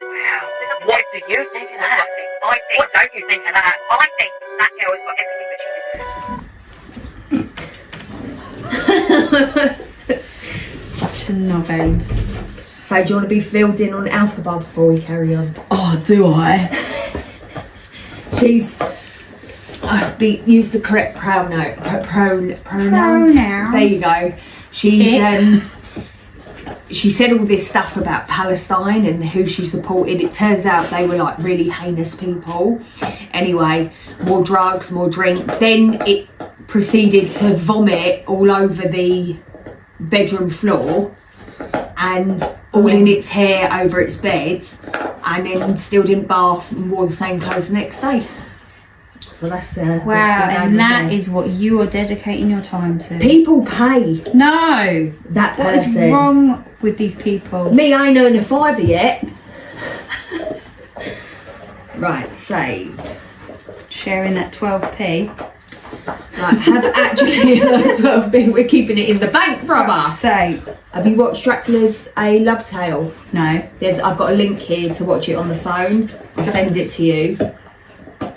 Wow. What do you think of that? What don't you think of that? I think that girl has got everything that she deserves. Such a knobhead. So do you want to be filled in on Alphabet before we carry on? Oh, do I? She's use the correct pronoun. Pronouns. There you go. She said all this stuff about Palestine and who she supported. It turns out they were like really heinous people. Anyway, more drugs, more drink. Then it proceeded to vomit all over the bedroom floor and all in its hair over its bed, and then still didn't bath and wore the same clothes the next day. So that's wow, and that is what you are dedicating your time to. People pay. No, that what person. is wrong with these people? Me, I ain't earned a fiver yet. Right, saved. Sharing that 12p. Right, have actually 12p. We're keeping it in the bank, brother. So, have you watched Dracula's A Love Tale? No. I've got a link here to watch it on the phone. I'll send it to you.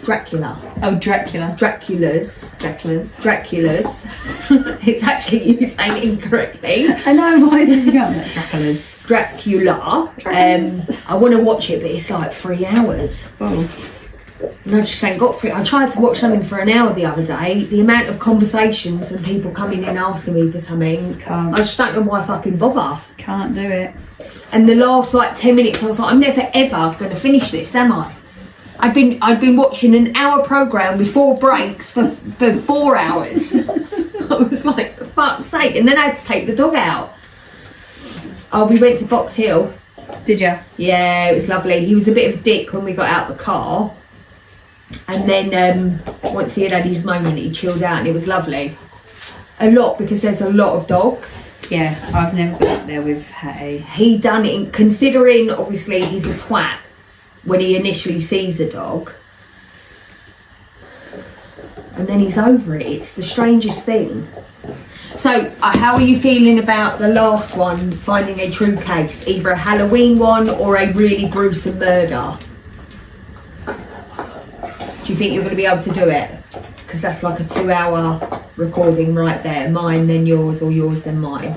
Dracula. Oh, Dracula. Dracula's. It's actually you saying it incorrectly. I know, why did you go on that? Dracula. I want to watch it, but it's like 3 hours. Oh. And I just ain't got for it. I tried to watch something for an hour the other day. The amount of conversations and people coming in asking me for something, I just don't know why I fucking bother. Can't do it. And the last like 10 minutes, I was like, I'm never ever going to finish this, am I? I'd been watching an hour programme with 4 breaks for 4 hours. I was like, for fuck's sake. And then I had to take the dog out. Oh, we went to Box Hill. Did you? Yeah, it was lovely. He was a bit of a dick when we got out the car. And then once he had his moment, he chilled out and it was lovely. A lot, because there's a lot of dogs. Yeah, I've never been up there with Hattie. He done it, considering obviously he's a twat when he initially sees a dog. And then he's over it. It's the strangest thing. So, how are you feeling about the last one, finding a true case? Either a Halloween one or a really gruesome murder? Do you think you're going to be able to do it? Because that's like a 2-hour recording right there. Mine, then yours, or yours, then mine.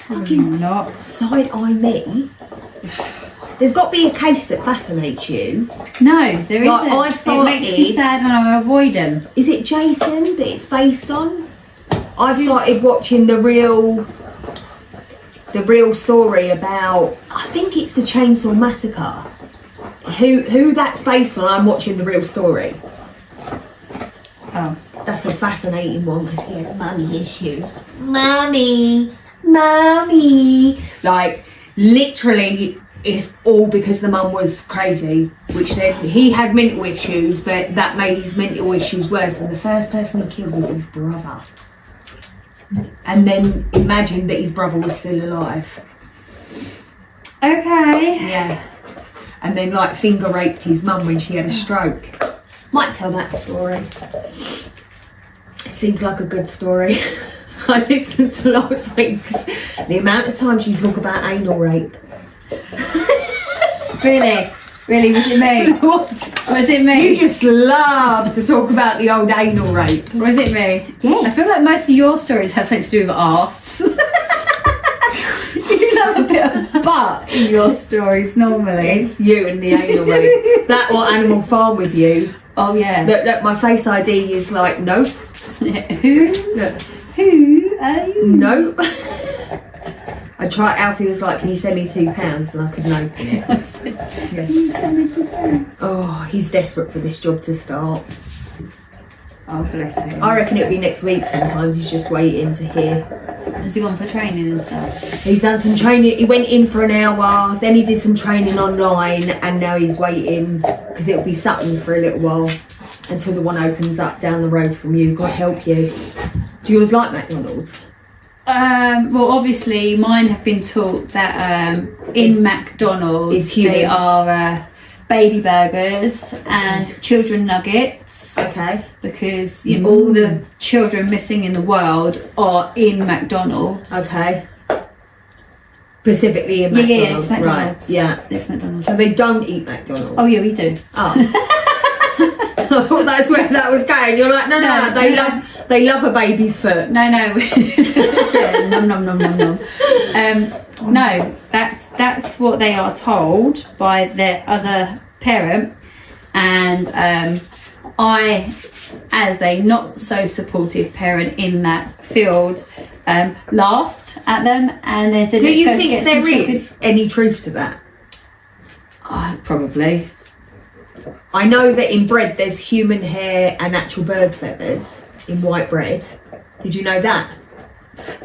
Fucking not. Side-eye me? There's got to be a case that fascinates you. No, there Like, isn't. I've started, it makes me sad when I avoid them. Is it Jason that it's based on? I've started watching the real story about, I think it's the Chainsaw Massacre. Who that's based on, I'm watching the real story. Oh. That's a fascinating one because he had mummy issues. Mummy. Like, literally, it's all because the mum was crazy, which then he had mental issues, but that made his mental issues worse. And the first person he killed was his brother. And then imagine that his brother was still alive. Okay. Yeah. And then like finger raped his mum when she had a stroke. Might tell that story. It seems like a good story. I listened to last week's. The amount of times you talk about anal rape. Really? Really? Was it me? What? Was it me? You just love to talk about the old anal rape. Was it me? Yes. I feel like most of your stories have something to do with arse. You have a bit of butt in your stories normally. It's you and the anal rape. That or Animal Farm with you. Oh yeah. Look, my Face ID is like, nope. Who? Look. Who are you? Nope. I tried, Alfie was like, can you send me £2? And I couldn't open it. Can you send me £2? Oh, he's desperate for this job to start. Oh, bless him. I reckon it'll be next week sometimes. He's just waiting to hear. Has he gone for training and stuff? He's done some training. He went in for an hour, then he did some training online, and now he's waiting because it'll be Sutton for a little while until the one opens up down the road from you. God help you. Do yours like McDonald's? Well, obviously, mine have been taught that in McDonald's they are baby burgers and children nuggets. Okay. Because you know, all the children missing in the world are in McDonald's. Okay. Specifically in Yeah, McDonald's, it's McDonald's. right? Yeah. It's McDonald's. So they don't eat McDonald's. Oh yeah, we do. Oh. I thought that's where that was going. You're like, no, they love a baby's foot. No. Yeah, nom nom nom nom nom. No, that's what they are told by their other parent, and I, as a not so supportive parent in that field, laughed at them and then said, do you think there is any truth to that? Probably. I know that in bread there's human hair and actual bird feathers in white bread. Did you know that?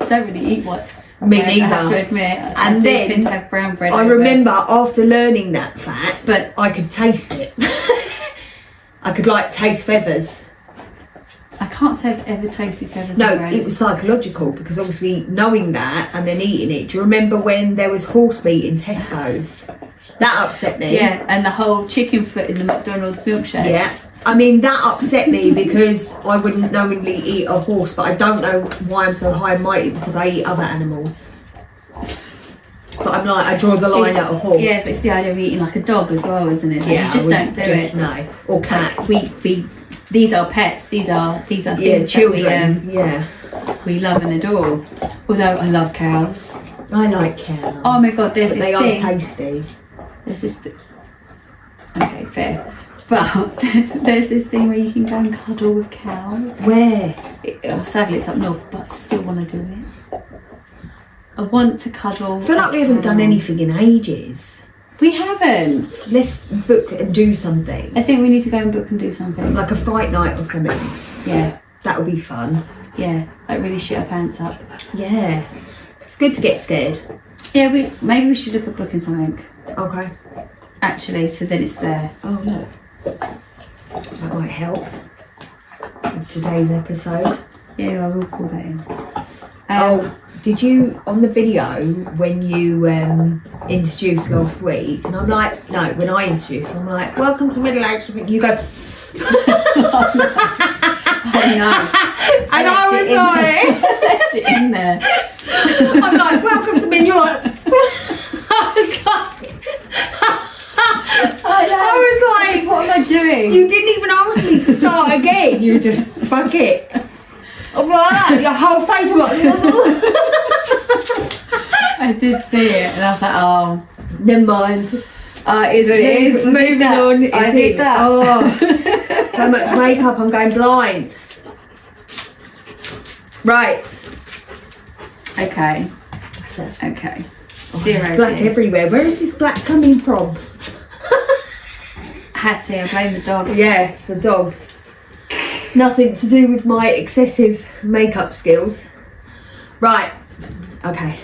I don't really eat white. Me bread, I have to neither. admit. I And do then tend to have brown bread. I over. remember after learning that fact, but I could taste it. I could like taste feathers. I can't say I've ever tasted feathers. No, in bread. it was psychological because obviously knowing that and then eating it. Do you remember when there was horse meat in Tesco's? That upset me. Yeah, and the whole chicken foot in the McDonald's milkshakes. Yeah. I mean, that upset me because I wouldn't knowingly eat a horse, but I don't know why I'm so high and mighty because I eat other animals. But I'm like, I draw the line at a horse. Yeah, but it's the idea of eating like a dog as well, isn't it? Like, Yeah, you just don't do it. No, or cats. These are pets. These are things that children. we love and adore. Although I love cows. I like cows. Oh my god, there's But this they thing. are tasty. There's this. Okay, fair. But there's this thing where you can go and cuddle with cows. Where? Sadly, it's up north, but I still want to do it. I want to cuddle. I feel like we haven't done anything in ages. We haven't. Let's book and do something. I think we need to go and book and do something. Like a fright night or something. Yeah, That would be fun. yeah. Like really shit our pants up. Yeah. It's good to get scared. Yeah, maybe we should look at booking something. Okay. Actually, so then it's there. Oh, look. That might help with today's episode. Yeah, I will call that in. Oh, did you, on the video, when you introduced last week, and I'm like, no, when I introduced, I'm like, welcome to Middle Age, you go, I know. and I was like, Left it in there. I'm like, welcome to Middle Age. I was like, What am I doing? you didn't even ask me to start again, you just, fuck it. I'm like, your whole face was like, I did see it, and I was like, oh, never mind. it is what it is. Moving on. I did that. Oh, so much makeup, I'm going blind. Right. Okay. Oh, there's black everywhere. Where is this black coming from? Hattie, I blame the dog. Yeah, it's the dog. Nothing to do with my excessive makeup skills. Right. Okay.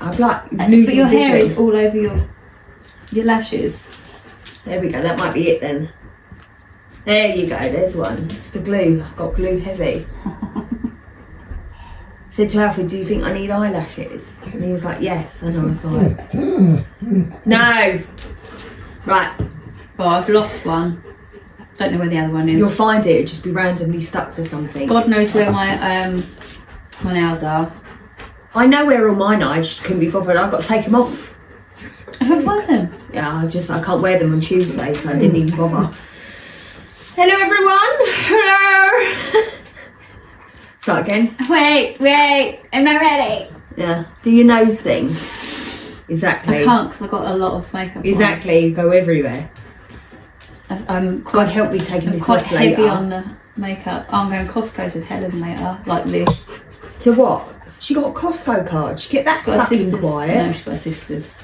I'm like losing But your vision. hair is all over your lashes. There we go. That might be it then. There you go. There's one. It's the glue. I've got glue heavy. Said to Alfred, do you think I need eyelashes? And he was like, yes. And I was like, no. Right. Well, I've lost one. Don't know where the other one is. You'll find it. It'll just be randomly stuck to something. God knows where my nails are. I know where all mine are. I just couldn't be bothered. I've got to take them off. I don't find them. Yeah, I can't wear them on Tuesday, so I didn't even bother. Hello, everyone. Hello. Start again. Wait, am I ready? Yeah. Do your nose thing. Exactly. I can't because I've got a lot of makeup on. Exactly. Go everywhere. I'm God quite, help me taking I'm this quite off heavy later. on the makeup. I'm going Costco's with Helen later, like this. To what? She got a Costco card. She get that She's got her fucking sisters. No, quiet. she's got her sisters.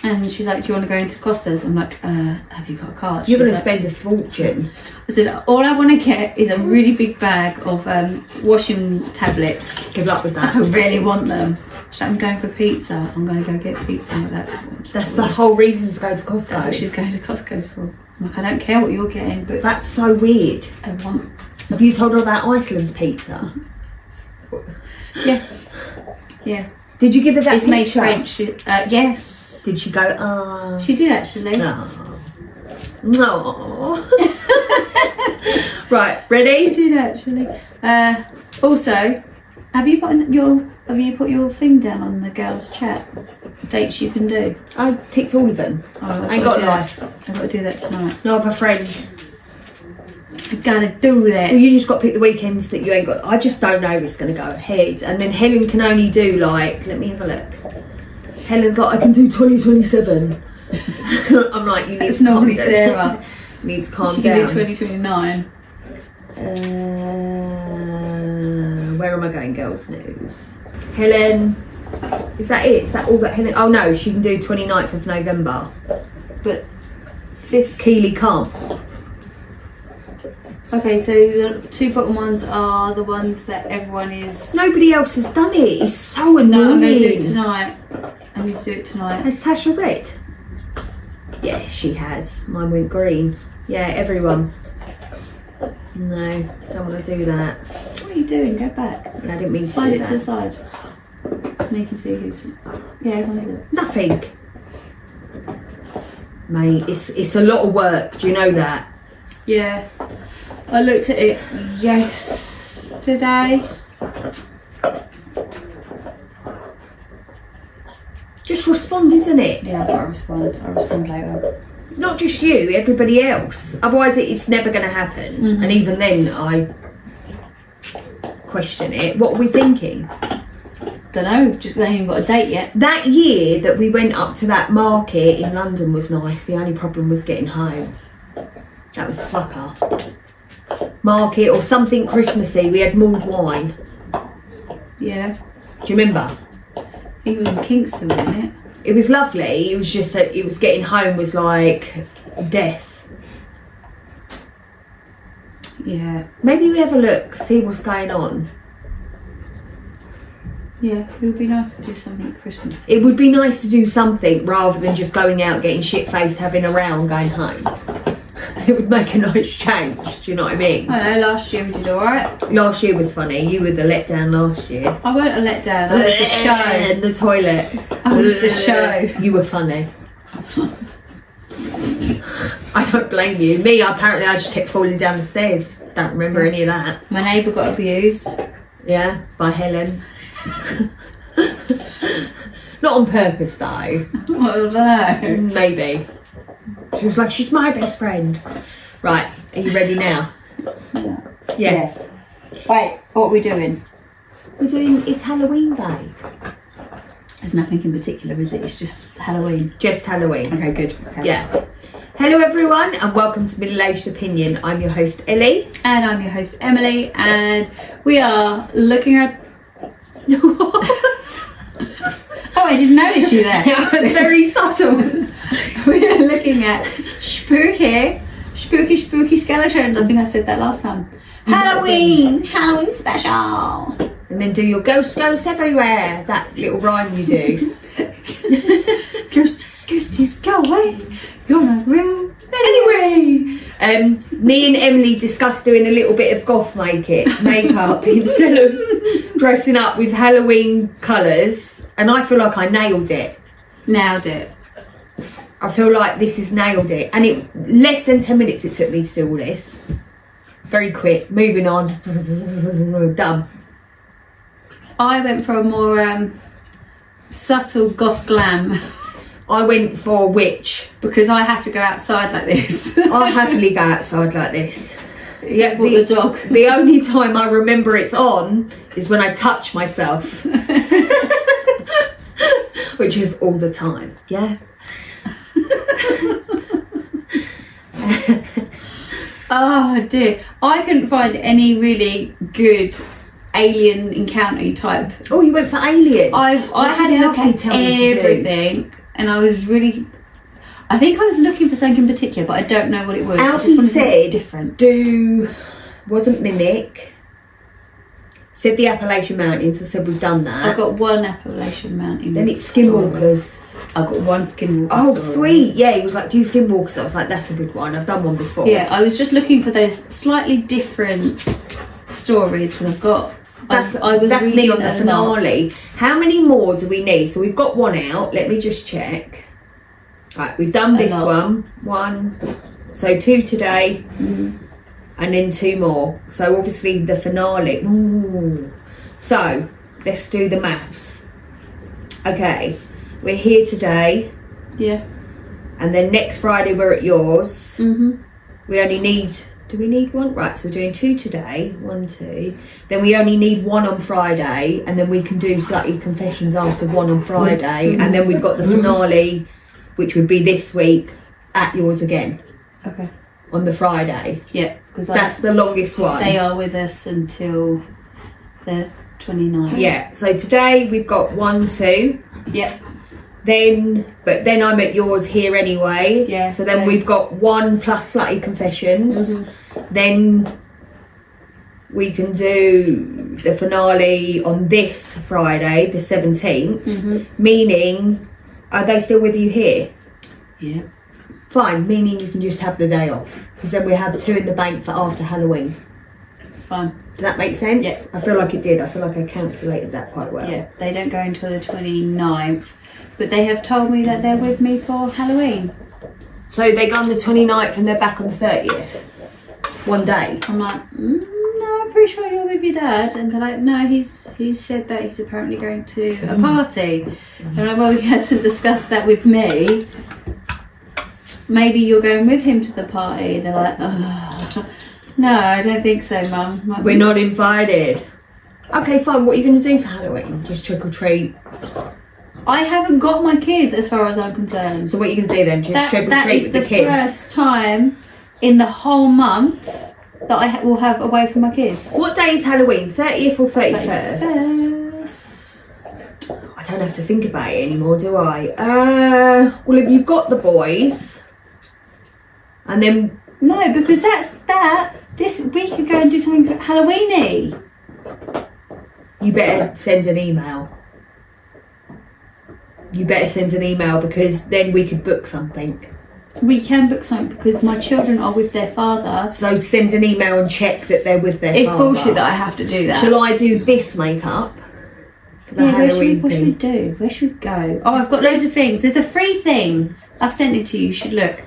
And she's like, do you want to go into Costa's? I'm like, have you got a card? You're going She's to like, spend a fortune. I said, all I want to get is a really big bag of washing tablets. Good luck with I that. really want them. She's like, I'm going for pizza. I'm going to go get pizza with that. That's the whole reason to go to Costco. That's what she's going to Costco's for. I'm like, I don't care what you're getting, but That's so weird. I want. Have you told her about Iceland's pizza? Yeah. Yeah. Did you give her that It's made picture? French. Yes. Did she go, She did actually. no. No. Right, She ready? did actually. Also, have you got your Have you put your thing down on the girls' chat? Dates you can do. I ticked all of them. Oh, I ain't got life. I've got to do that tonight. No other friends. I gotta do that. Well, you just got to pick the weekends that you ain't got. I just don't know if it's going to go ahead. And then Helen can only do like, let me have a look. Helen's like, I can do 2027. I'm like, you need It's to calm normally down. Sarah. You need to calm She down. can do 2029. Where am I going, girls' news? Helen, is that it? Is that all that Helen? Oh no, she can do 29th of November. But 5th. Keely can't. Okay, so the 2 bottom ones are the ones that everyone is. Nobody else has done it. It's so annoying. No, I'm going to do it tonight. I need to do it tonight. Has Tasha red? Yes, she has. Mine went green. Yeah, everyone. No, don't want to do that. What are you doing? Go back. Yeah, I didn't mean Slide to it do to the that. side. And you can see who's. Yeah, everyone's looked. Nothing. Mate, it's a lot of work. Do you know that? Yeah. I looked at it yesterday. Just respond, isn't it? Yeah, I'll respond. I'll respond later. Not just you, everybody else. Otherwise, it's never going to happen. Mhm. And even then, I question it. What are we thinking? Don't know. Just they ain't got a date yet. That year that we went up to that market in London was nice. The only problem was getting home. That was a fucker. Market or something Christmassy. We had mulled wine. Yeah. Do you remember? I think it was in Kingston, wasn't it? It was lovely. It was just that it was getting home was like death. Yeah. Maybe we have a look, see what's going on. Yeah. It would be nice to do something Christmas. It would be nice to do something rather than just going out, getting shit-faced, having a round, going home. It would make a nice change, do you know what I mean? I know, last year we did alright. Last year was funny. You were the letdown last year. I weren't a letdown, I was the show. In the toilet. I was the show. You were funny. I don't blame you. Me, apparently I just kept falling down the stairs. Don't remember any of that. My neighbour got abused. Yeah, by Helen. Not on purpose though. I don't know. Maybe. She was like, she's my best friend. Right, are you ready now? Yes. Wait, what are we doing? We're doing, it's Halloween Day. There's nothing in particular, is it? It's just Halloween. Just Halloween. Okay, good. Okay. Yeah. Hello everyone and welcome to Middle Aged Opinion. I'm your host Ellie. And I'm your host Emily, and we are looking at. Oh, I didn't notice you there. Very subtle. We are looking at spooky skeletons. I think I said that last time. Halloween special. And then do your ghosts everywhere. That little rhyme you do. Ghosties, go away. You're not real. Anyway, me and Emily discussed doing a little bit of goth makeup instead of dressing up with Halloween colours, and I feel like I nailed it. Nailed it. I feel like this has nailed it, and it less than 10 minutes it took me to do all this. Very quick. Moving on. Done. I went for a more subtle goth glam. I went for witch. Because I have to go outside like this. I'll happily go outside like this. Yeah, Walk the dog. The only time I remember it's on is when I touch myself. Which is all the time, yeah. Oh dear. I couldn't find any really good alien encounter type. Oh, you went for Alien. I What had did a look Alfie at tell you to do? everything, and I was really. I think I was looking for something in particular, but I don't know what it was. I just Alfie wanted something said different. wasn't Mimic. Said the Appalachian Mountains. I said we've done that. I've got one Appalachian Mountain. Then it's Skinwalkers. I've got one Skinwalker. Oh, story. sweet. Yeah, he was like, do Skinwalkers. I was like, that's a good one. I've done one before. Yeah, I was just looking for those slightly different stories because I've got. That's I was me reading on the a lot. finale. How many more do we need? So we've got one out. Let me just check. Right, we've done this lot. one. So 2 today. Mm. And then 2 more. So obviously the finale. Ooh. So let's do the maths. Okay, we're here today, Yeah. and then next Friday we're at yours. Mhm. We only need, do we need one? Right, so we're doing 2 today, 1, 2. Then we only need 1 on Friday, and then we can do Slutty Confessions after 1 on Friday, and then we've got the finale, which would be this week, at yours again, Okay. on the Friday. Yeah, because That's the longest one. they are with us until the 29th. Yeah, so today we've got 1, 2. Yep. But then I'm at yours here anyway. Yeah, So then so- we've got 1 plus Slutty Confessions. Mhm. Then we can do the finale on this Friday, the 17th. Mhm. Meaning, are they still with you here? Yeah. Fine, meaning you can just have the day off. Because then we have 2 in the bank for after Halloween. Fine. Does that make sense? Yeah. I feel like it did. I feel like I calculated that quite well. Yeah. They don't go until the 29th, but they have told me that they're with me for Halloween. So they go on the 29th and they're back on the 30th. One day. I'm like, no, I'm pretty sure you're with your dad. And they're like, no, he's said that he's apparently going to a party. And I'm like, well, he hasn't discussed that with me. Maybe you're going with him to the party. They're like, ugh. No, I don't think so, Mum. Like, We're not invited. Okay, fine. What are you going to do for Halloween? Just trick or treat? I haven't got my kids as far as I'm concerned. So what are you going to do then? Just trick or That treat is with the the kids? first time in the whole month that I will have away from my kids. What day is Halloween? 30th or 31st? I don't have to think about it anymore, do I? Well, if you've got the boys, and then No, because that's that. This we could go and do something Halloweeny. you better send an email. You better send an email because then we could book something. We can book something because my children are with their father. So send an email and check that they're with their It's father. bullshit that I have to do that. Shall I do this makeup for the Yeah, Halloween what should we thing? do? Where should we go? Oh, I've got loads of things. There's a free thing. I've sent it to you. You should look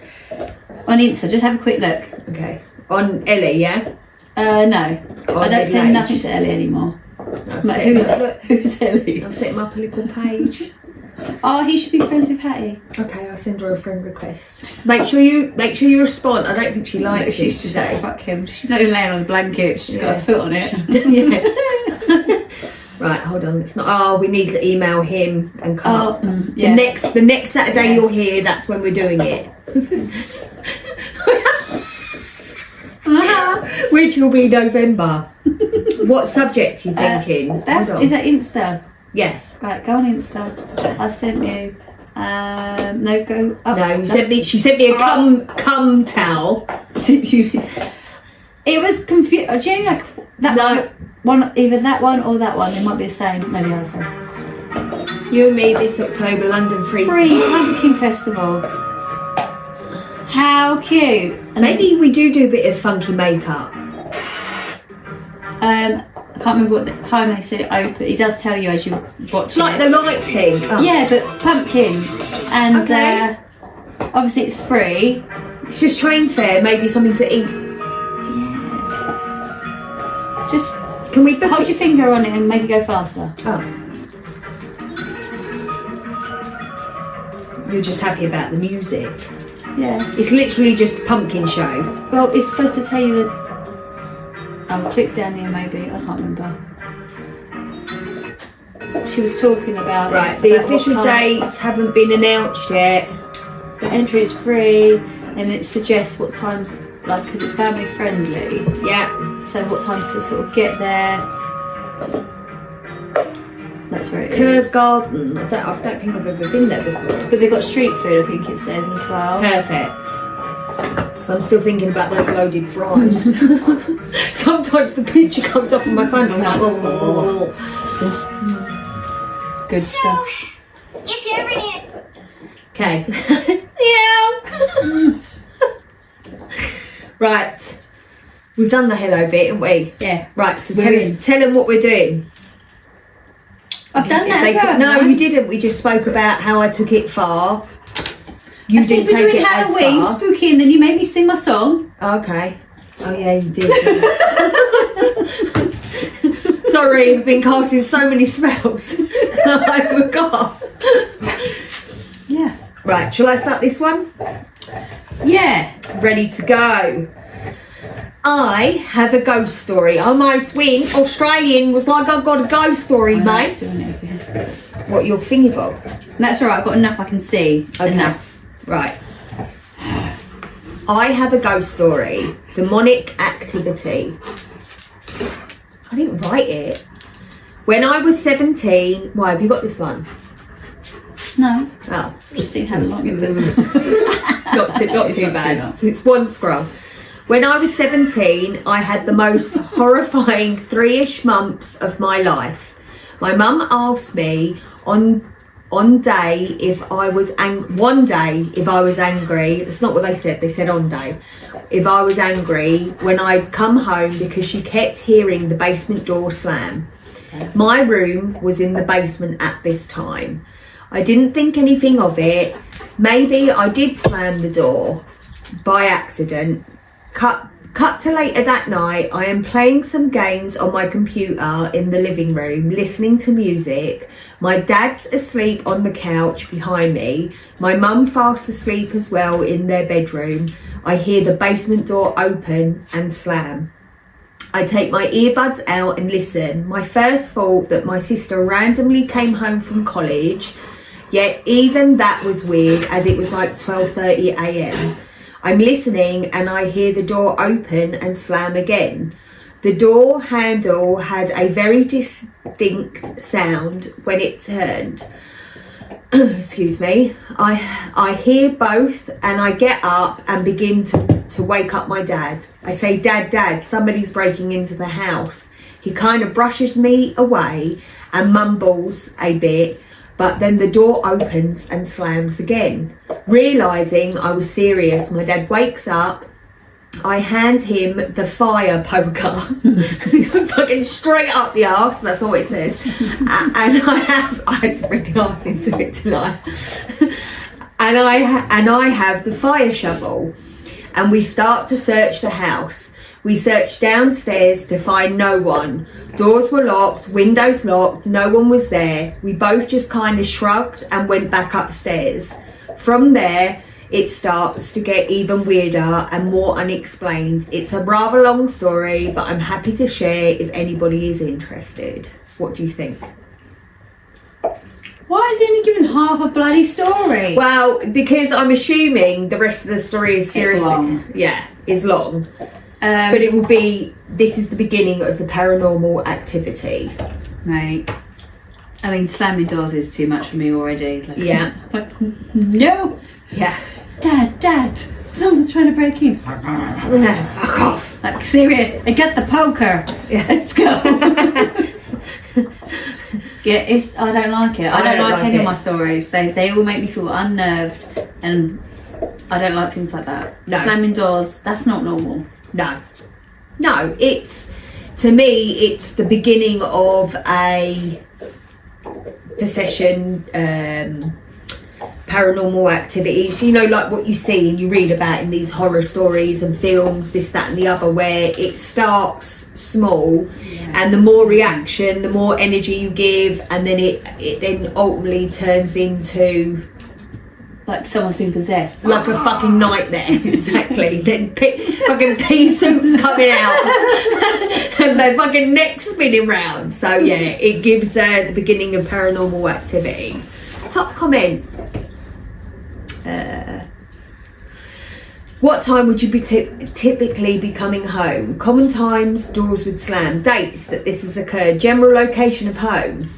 on Insta. Just have a quick look. Okay. On Ellie, yeah? No, I don't Middle send Age. nothing to Ellie anymore. I've Like, set him up- who's Ellie? I'll set him up a little page. Oh, he should be friends with Hattie. Okay, I'll send her a friend request. Make sure you respond. I don't think she likes She's it just today. like, fuck him. She's not even laying on the blanket. She's got Yeah. a foot on it. Yeah. Right, hold on. It's not. Oh, we need to email him and come Oh, up. yeah. The next Saturday Yes. you're here. That's when we're doing it. Which will be November. What subject are you thinking? Hold on. Is that Insta? Yes. Right, go on Insta. I sent you. No, go up. No, you sent me. She sent me a cum towel. Did you? It was confused. Do you know, like that No. one, either that one or that one? They might be the same. Maybe I'll say. You and me this October, London Free. Free Pumpkin Festival. How cute. And Maybe we do a bit of funky makeup. I can't remember what the time they said it open. He does tell you as you watch It's like it. the light thing. Oh. Yeah, but pumpkins and Okay. obviously it's free. It's just train fare, maybe something to eat. Just Can we book hold it? your finger on it and make it go faster. Oh. You're just happy about the music. Yeah. It's literally just a pumpkin show. Well, it's supposed to tell you that. Oh, click down here maybe. I can't remember. She was talking about. Right, the about what official time- dates haven't been announced yet. The entry is free, and it suggests what times, like, because it's family friendly. Yeah. So what times to sort of get there. That's where it is. Curve Garden. I don't think I've ever been there before. But they've got street food, I think it says as well. Perfect. Because I'm still thinking about those loaded fries. Sometimes the picture comes up on my phone and I'm like, oh. Good stuff. If you ever need Okay. Yeah. Right. We've done the hello bit, haven't we? Yeah. Right, so We're tell in. them what we're doing. I've done that They as well. no, haven't I? you didn't. We just spoke about how I took it far. You I said didn't we're take doing it Halloween, as far. spooky, and then you made me sing my song. Okay. Oh yeah, you did. So Sorry, I've been casting so many spells. I forgot. Yeah. Right, shall I start this one? Yeah. Ready to go. I have a ghost story. I almost win. Australian was like, I've got a ghost story, mate. What, your thingy bob? That's alright, I've got enough I can see. Okay. Enough. Right. I have a ghost story. Demonic activity. I didn't write it. When I was 17... Why, have you got this one? No. Oh. Just see how long it was. Not too bad. It's one scroll. When I was 17, I had the most horrifying 3-ish months of my life. My mum asked me one day if I was angry. That's not what they said. They said on day. If I was angry when I'd come home because she kept hearing the basement door slam. My room was in the basement at this time. I didn't think anything of it. Maybe I did slam the door by accident. Cut to later that night, I am playing some games on my computer in the living room, listening to music. My dad's asleep on the couch behind me. My mum fast asleep as well in their bedroom. I hear the basement door open and slam. I take my earbuds out and listen. My first thought that my sister randomly came home from college, yet even that was weird as it was like 12:30 a.m. I'm listening and I hear the door open and slam again. The door handle had a very distinct sound when it turned. Excuse me. I hear both and I get up and begin to wake up my dad. I say, Dad, somebody's breaking into the house. He kind of brushes me away and mumbles a bit. But then the door opens and slams again. Realising I was serious, my dad wakes up. I hand him the fire poker. Fucking straight up the arse, that's not what it says. And I had to bring the arse into it tonight. And I have the fire shovel. And we start to search the house. We searched downstairs to find no one. Doors were locked, windows locked, no one was there. We both just kind of shrugged and went back upstairs. From there, it starts to get even weirder and more unexplained. It's a rather long story, but I'm happy to share if anybody is interested. What do you think? Why is he only given half a bloody story? Well, because I'm assuming the rest of the story is seriously... It's long. Yeah, it's long. But it will be, this is the beginning of the paranormal activity. Mate. I mean, slamming doors is too much for me already. Like, yeah. Like, no. Yeah. Dad, someone's trying to break in. Fuck off. Like, serious, I got the poker. Yeah, let's go. Yeah, I don't like it. I don't like any of my stories. They all make me feel unnerved, and I don't like things like that. No. Slamming doors, that's not normal. No, to me, it's the beginning of a possession, paranormal activities, you know, like what you see and you read about in these horror stories and films, this, that and the other, where it starts small and the more reaction, the more energy you give, and then it then ultimately turns into like someone's been possessed, like a fucking nightmare. Exactly. Then fucking pea soup's coming out and their fucking neck's spinning round. So yeah, it gives the beginning of paranormal activity. Top comment. What time would you be typically be coming home? Common times, doors would slam. Dates that this has occurred. General location of home.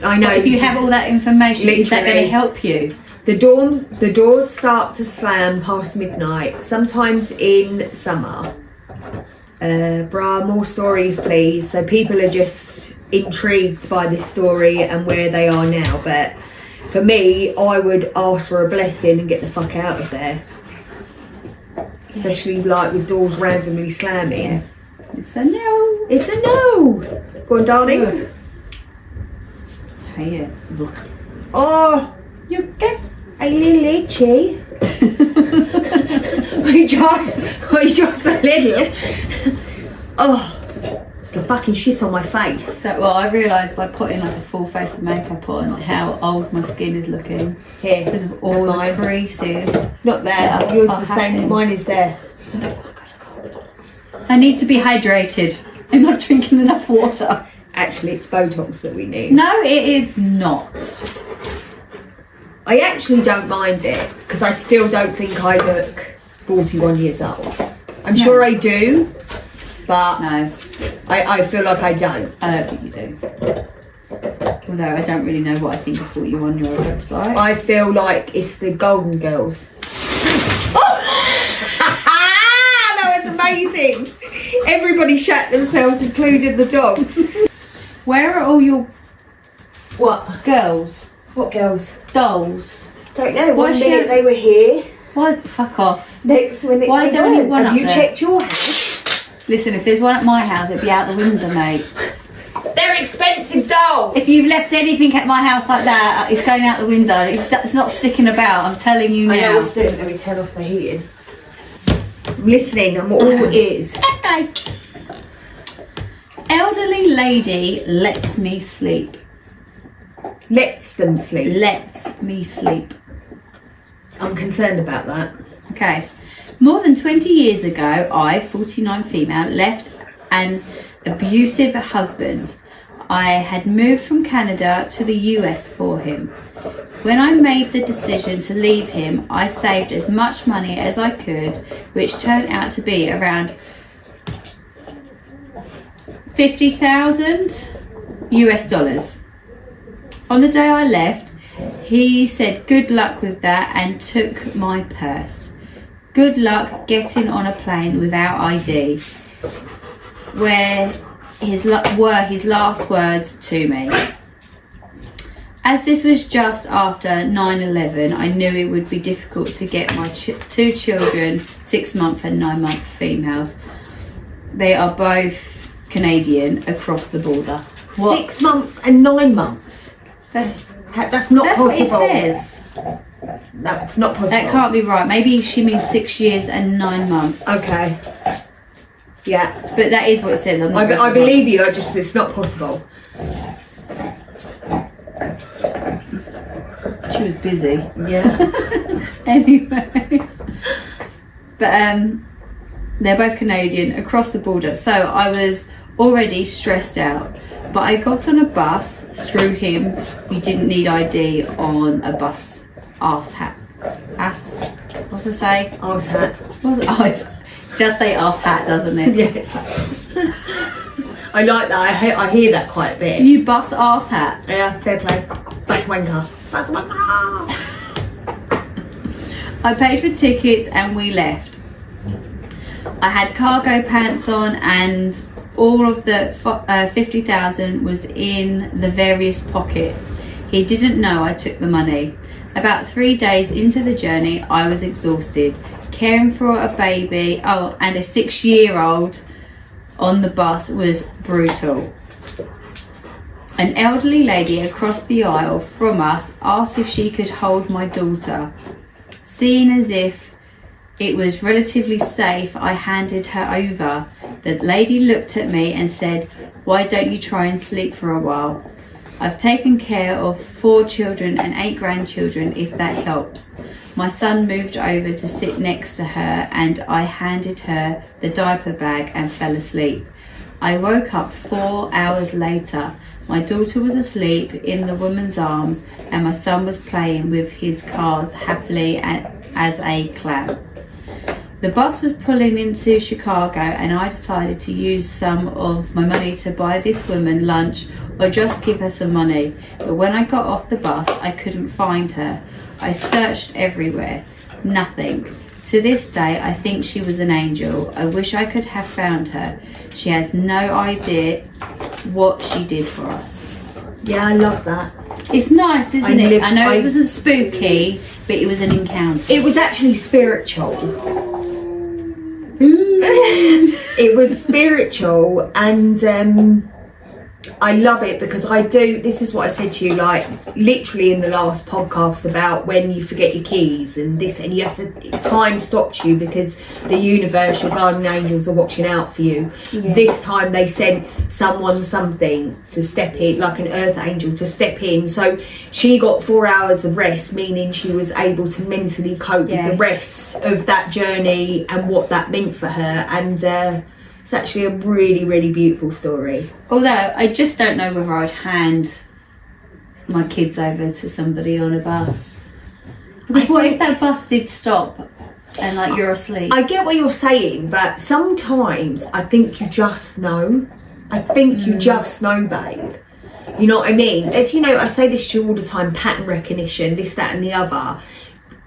I know. But if you have all that information, is that going to help you? The doors start to slam past midnight, sometimes in summer. More stories please. So people are just intrigued by this story and where they are now. But for me, I would ask for a blessing and get the fuck out of there. Especially like with doors randomly slamming. Yeah. It's a no. It's a no. Go on, darling. Hey, Oh, you get a little itchy. we just a little. Oh, The fucking shit on my face. So, well, I realised by putting like a full face of makeup on how old my skin is looking. Here. Because of all the mine. creases. Not there. Yeah, Yours are the same. happening. Mine is there. I need to be hydrated. I'm not drinking enough water. Actually, it's Botox that we need. No, it is not. I actually don't mind it because I still don't think I look 41 years old. I'm No. sure I do, but No, I feel like I don't. I don't think you do. Although I don't really know what I think a 41-year-old looks like. I feel like it's the Golden Girls. That was amazing. Everybody shat themselves, including the dog. Where are all your What? girls? What girls? Dolls? Don't know. Why One she minute don't- they were here, Why? Fuck off. next minute Why is they there only weren't. one Have up you there? checked your house? Listen, if there's one at my house, it'd be out the window, mate. They're expensive dolls. If you've left anything at my house like that, it's going out the window. It's not sticking about. I'm telling you I know now. what's doing. Let me turn off the heating. I'm listening. I'm all ears. Okay. Elderly lady lets me sleep. Lets them sleep. Lets me sleep. I'm concerned about that. Okay. More than 20 years ago, I, 49 female, left an abusive husband. I had moved from Canada to the US for him. When I made the decision to leave him, I saved as much money as I could, which turned out to be around 50,000 US dollars. On the day I left, he said good luck with that and took my purse. Good luck getting on a plane without ID. Were his last words to me. As this was just after 9/11, I knew it would be difficult to get my two children, 6-month and 9-month females. They are both Canadian, across the border. What? 6 months and 9 months. That's not That's possible. what it says. That's not possible. That can't be right. Maybe she means 6 years and 9 months. Okay. Yeah. But that is what it says. I'm not I believe you. It's not possible. She was busy. Yeah. Anyway. But they're both Canadian, across the border. So I was already stressed out. But I got on a bus through him. You didn't need ID on a bus. What's it say? Arse hat. What's it? Oh, it does say arse hat, doesn't it? Yes. I like that. I hear that quite a bit. You bus arse hat. Yeah, fair play. Bus wanker. Bus wanker. I paid for tickets and we left. I had cargo pants on and all of the 50,000 was in the various pockets. He didn't know I took the money. About 3 days into the journey, I was exhausted. Caring for a baby, and a 6-year-old on the bus was brutal. An elderly lady across the aisle from us asked if she could hold my daughter. Seeing as if it was relatively safe, I handed her over. The lady looked at me and said, "Why don't you try and sleep for a while? I've taken care of 4 children and 8 grandchildren, if that helps." My son moved over to sit next to her and I handed her the diaper bag and fell asleep. I woke up 4 hours later. My daughter was asleep in the woman's arms and my son was playing with his cars happily as a clown. The bus was pulling into Chicago and I decided to use some of my money to buy this woman lunch or just give her some money. But when I got off the bus, I couldn't find her. I searched everywhere. Nothing. To this day, I think she was an angel. I wish I could have found her. She has no idea what she did for us. Yeah, I love that. It's nice, isn't it? I know I- it wasn't spooky, but it was an encounter. It was actually spiritual. It was spiritual, and I love it because this is what I said to you, like literally in the last podcast about when you forget your keys and this, and you have to, time stops you because the universe, your guardian angels are watching out for you. Yeah. This time they sent something to step in, like an earth angel to step in. So she got 4 hours of rest, meaning she was able to mentally cope with the rest of that journey and what that meant for her. And it's actually a really, really beautiful story. Although I just don't know whether I'd hand my kids over to somebody on a bus. Because what if that bus did stop and like you're asleep? I get what you're saying, but sometimes I think you just know. I think you just know, babe. You know what I mean? It's, you know, I say this to you all the time, pattern recognition, this, that and the other.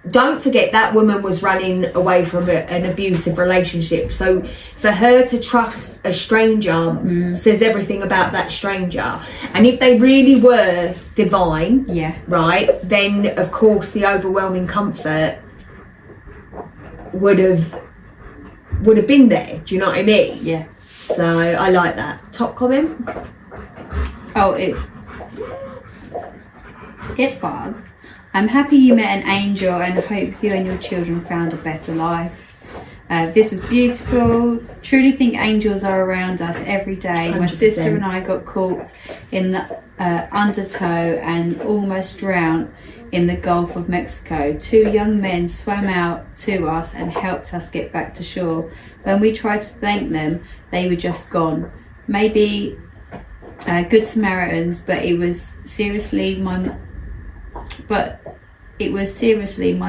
Don't forget that woman was running away from an abusive relationship. So for her to trust a stranger says everything about that stranger. And if they really were divine, right, then of course the overwhelming comfort would have been there. Do you know what I mean? Yeah. So I like that. Top comment? Oh, it was. I'm happy you met an angel and hope you and your children found a better life. This was beautiful. Truly think angels are around us every day. 100%. My sister and I got caught in the undertow and almost drowned in the Gulf of Mexico. 2 young men swam out to us and helped us get back to shore. When we tried to thank them, they were just gone. Maybe good Samaritans, but it was seriously my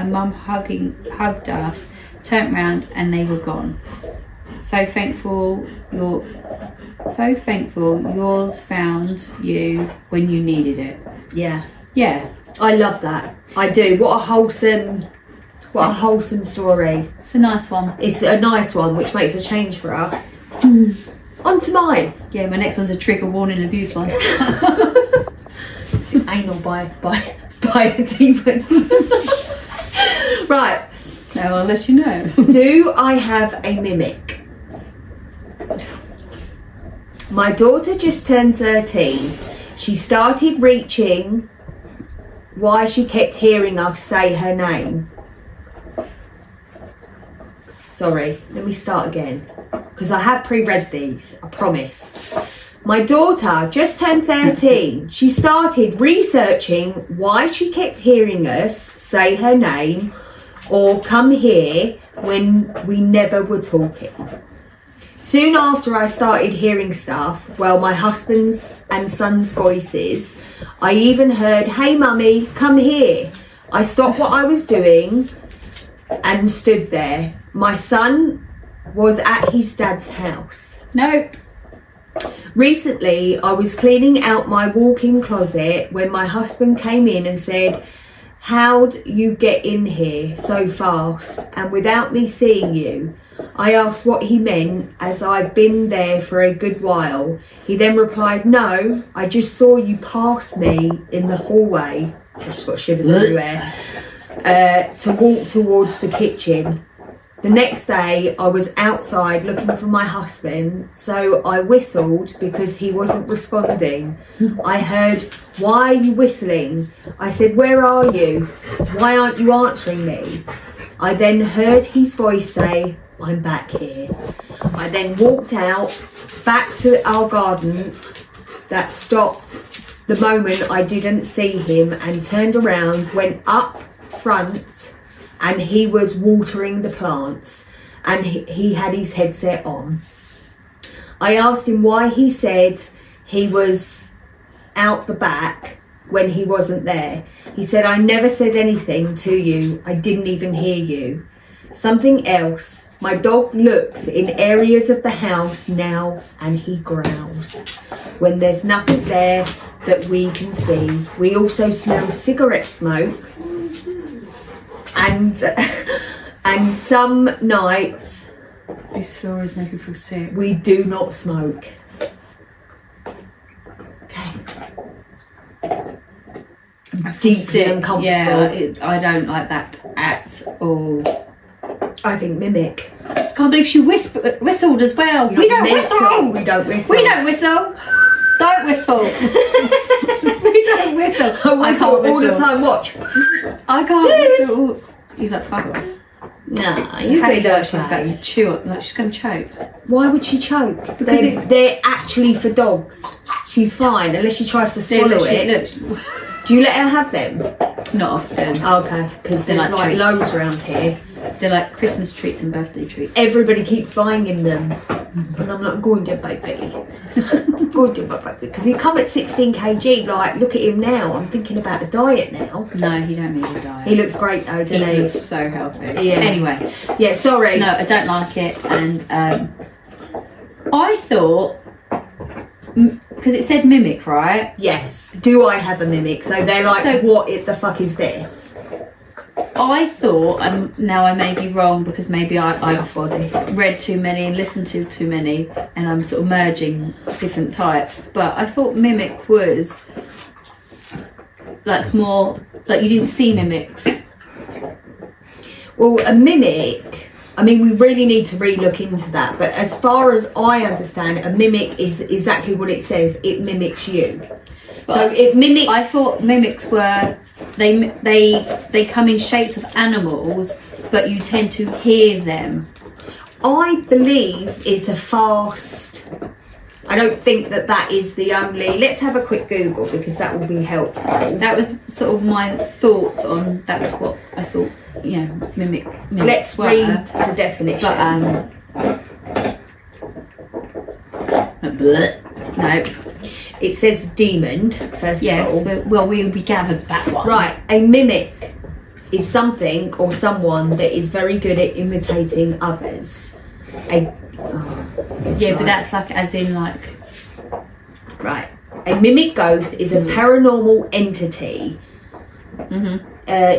mum hugged us, turned round and they were gone. So thankful yours found you when you needed it. Yeah. Yeah. I love that. I do. What a wholesome story. It's a nice one. It's a nice one, which makes a change for us. On to mine. Yeah, my next one's a trigger warning abuse one. Anal by the demons. Right. Now I'll let you know. Do I have a mimic? My daughter just turned 13. She started reaching why she kept hearing us say her name. Sorry, let me start again. Because I have pre-read these, I promise. My daughter just turned 13. She started researching why she kept hearing us say her name or come here when we never were talking. Soon after I started hearing stuff, well, my husband's and son's voices, I even heard, "Hey mummy, come here." I stopped what I was doing and stood there. My son was at his dad's house. Nope. Recently, I was cleaning out my walk-in closet when my husband came in and said, "How'd you get in here so fast and without me seeing you?" I asked what he meant, as I've been there for a good while. He then replied, "No, I just saw you pass me in the hallway." I've just got shivers everywhere. To walk towards the kitchen. The next day, I was outside looking for my husband, so I whistled because he wasn't responding. I heard, "Why are you whistling?" I said, "Where are you? Why aren't you answering me?" I then heard his voice say, "I'm back here." I then walked out, back to our garden. That stopped the moment I didn't see him and turned around, went up front, and he was watering the plants and he had his headset on. I asked him why he said he was out the back when he wasn't there. He said, "I never said anything to you. I didn't even hear you." Something else. My dog looks in areas of the house now and he growls when there's nothing there that we can see. We also smell cigarette smoke. And some nights These stories make me feel sick. we do not smoke. Okay. I'm deeply uncomfortable. Yeah, I don't like that at all. I think mimic. Can't believe she whistled as well. We don't whistle. We don't whistle. We don't whistle. don't whistle. We don't whistle. I whistle all the time. Watch. I can't Cheers. whistle. He's like, fuck off. Nah, you Hey, can look, she's about to chew up. Like, she's going to choke. Why would she choke? Because they're actually for dogs. She's fine unless she tries to swallow it. Look, Do you let her have them? not often. Okay, because They're there's like like treats. loads around here. They're like Christmas treats and birthday treats. Everybody keeps buying him them, and I'm like, going to baby, going to baby, because he come at 16 kg. Like, look at him now. I'm thinking about a diet now. No, he don't need a diet. He looks great though, He doesn't he? looks so healthy. Yeah. Anyway, Yeah, sorry. no, I don't like it, and I thought because it said mimic, right? Yes. Do I have a mimic? So they're like, So- what the fuck is this? I thought, and now I may be wrong because maybe I've Body. read too many and listened to too many, and I'm sort of merging different types. But I thought mimic was like more like you didn't see mimics. Well, a mimic, I mean, we really need to re-look into that. But as far as I understand, a mimic is exactly what it says. It mimics you. So it mimics... I thought mimics were they come in shapes of animals, but you tend to hear them. I believe it's a fast... I don't think that is the only... Let's have a quick Google because that will be helpful. That was sort of my thoughts on. That's what I thought. You know, mimics Let's were. read the definition. But nope. It says demon, first Yes. of all. Well, we gathered that one. Right, a mimic is something or someone that is very good at imitating others. Yeah, but that's like as in like. Right. A mimic ghost is a paranormal entity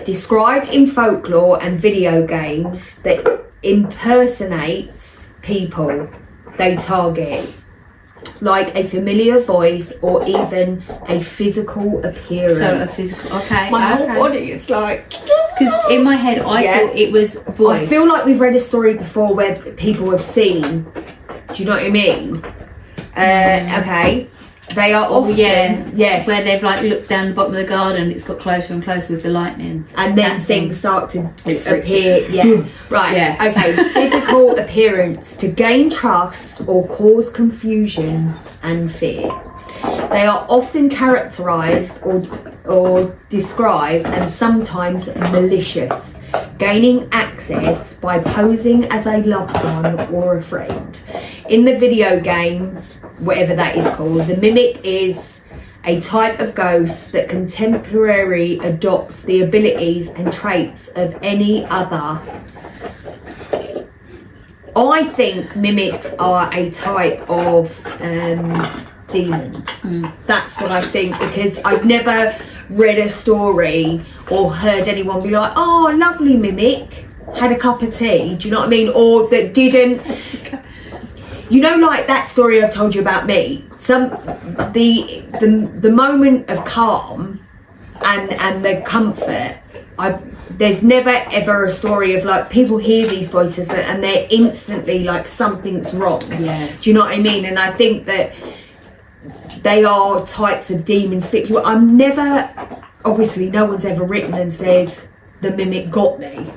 described in folklore and video games that impersonates people they target, like a familiar voice or even a physical appearance. So a physical. Okay. My whole okay. body is like... Because in my head, I thought it was voice. I feel like we've read a story before where people have seen. Do you know what I mean? Okay. They are often, yeah, where they've like looked down the bottom of the garden, it's got closer and closer with the lightning, and then That things thing. start to It freaks appear. Yeah, right. Yeah. Okay. Physical appearance to gain trust or cause confusion and fear. They are often characterized or described and sometimes malicious, gaining access by posing as a loved one or a friend. In the video game, whatever that is called, the mimic is a type of ghost that can temporarily adopt the abilities and traits of any other. I think mimics are a type of demon. That's what I think, because I've never read a story or heard anyone be like, oh, lovely mimic, had a cup of tea, do you know what I mean? Or that didn't, you know, like that story I've told you about me, the moment of calm and the comfort, there's never ever a story of like people hear these voices and they're instantly like something's wrong. Yeah. Do you know what I mean? And I think that they are types of demons. I'm never, obviously no one's ever written and said the mimic got me.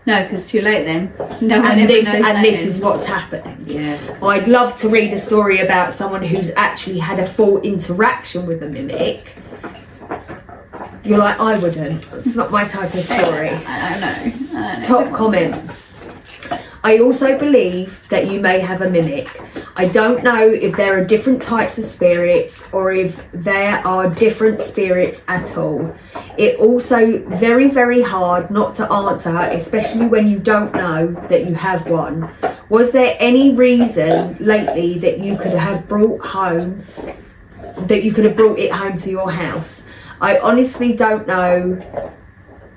No, because too late then. No one And ever this, knows and that this is. is what's happened. Yeah. I'd love to read a story about someone who's actually had a full interaction with a mimic. You're like, I wouldn't. It's not my type of story. I don't know. Top comment. I also believe that you may have a mimic. I don't know if there are different types of spirits or if there are different spirits at all. It also very, very hard not to answer, especially when you don't know that you have one. Was there any reason lately that you could have brought it home to your house? I honestly don't know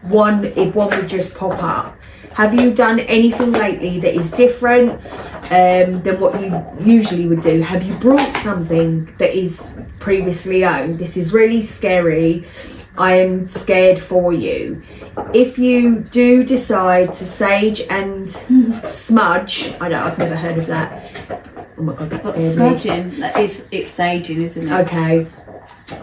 if one would just pop up. Have you done anything lately that is different than what you usually would do? Have you brought something that is previously owned? This is really scary. I am scared for you. If you do decide to sage and smudge, I've never heard of that. Oh my god, that's What's scary. smudging? It's saging, isn't it? Okay.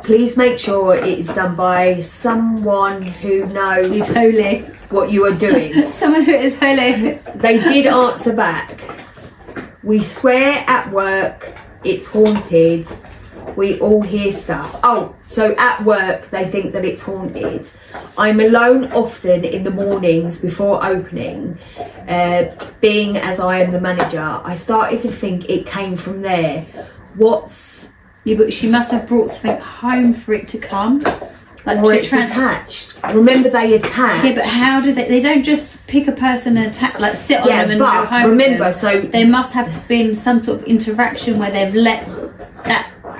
Please make sure it is done by someone who knows Who's holy. what you are doing. Someone who is holy. They did answer back. We swear at work it's haunted. We all hear stuff. Oh, so at work they think that it's haunted. I'm alone often in the mornings before opening. Being as I am the manager, I started to think it came from there. Yeah, but she must have brought something home for it to come. Like Or it's attached. Remember they attack. Yeah, but how do they don't just pick a person and attack, like sit on them and go but home. remember, with them. so there must have been some sort of interaction where they've let or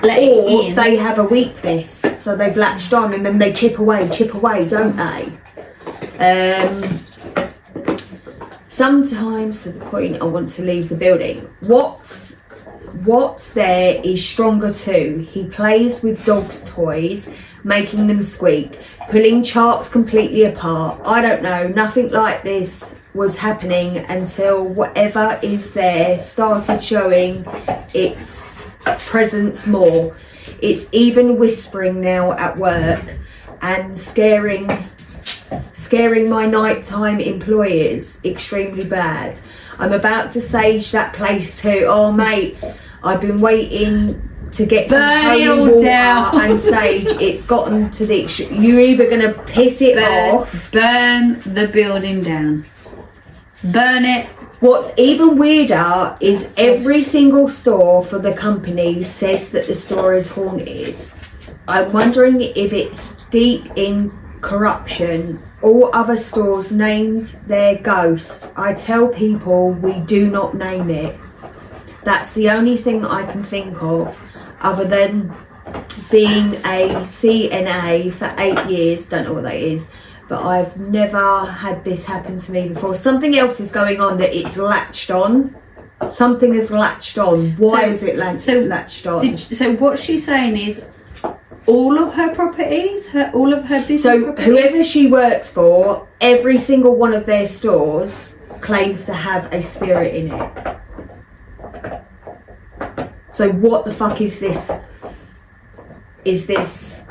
it in. they have a weakness, so they've latched on and then they chip away, don't they? Sometimes to the point I want to leave the building. What's there is stronger too. He plays with dogs' toys, making them squeak, pulling charts completely apart. I don't know, nothing like this was happening until whatever is there started showing its presence more. It's even whispering now at work and scaring my nighttime employers extremely bad. I'm about to sage that place too. Oh mate, I've been waiting to get some Burn it holy all water down. and sage. It's gotten to the you're either gonna piss it off. Burn the building down. Burn it. What's even weirder is every single store for the company says that the store is haunted. I'm wondering if it's deep in corruption. All other stores named their ghost. I tell people we do not name it. That's the only thing I can think of, other than being a CNA for 8 years. Don't know what that is, but I've never had this happen to me before. Something else is going on that it's latched on. Something is latched on. Why is it latched on? So what she's saying is all of her properties, all of her business So properties? whoever she works for, every single one of their stores claims to have a spirit in it. So what the fuck is this? Is this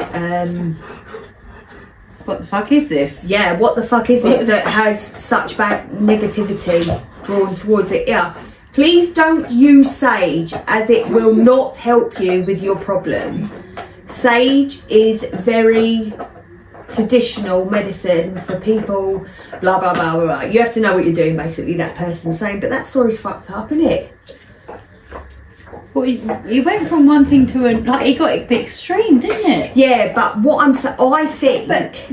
What the fuck is this? yeah, what the fuck is it that has such bad negativity drawn towards it? Yeah. Please don't use sage, as it will not help you with your problem. Sage is very traditional medicine for people, blah blah blah blah blah. You have to know what you're doing, basically, that person's saying. But that story's fucked up, isn't it? Well, you went from one thing to it got a bit extreme, didn't it? Yeah, but what I'm saying, I think.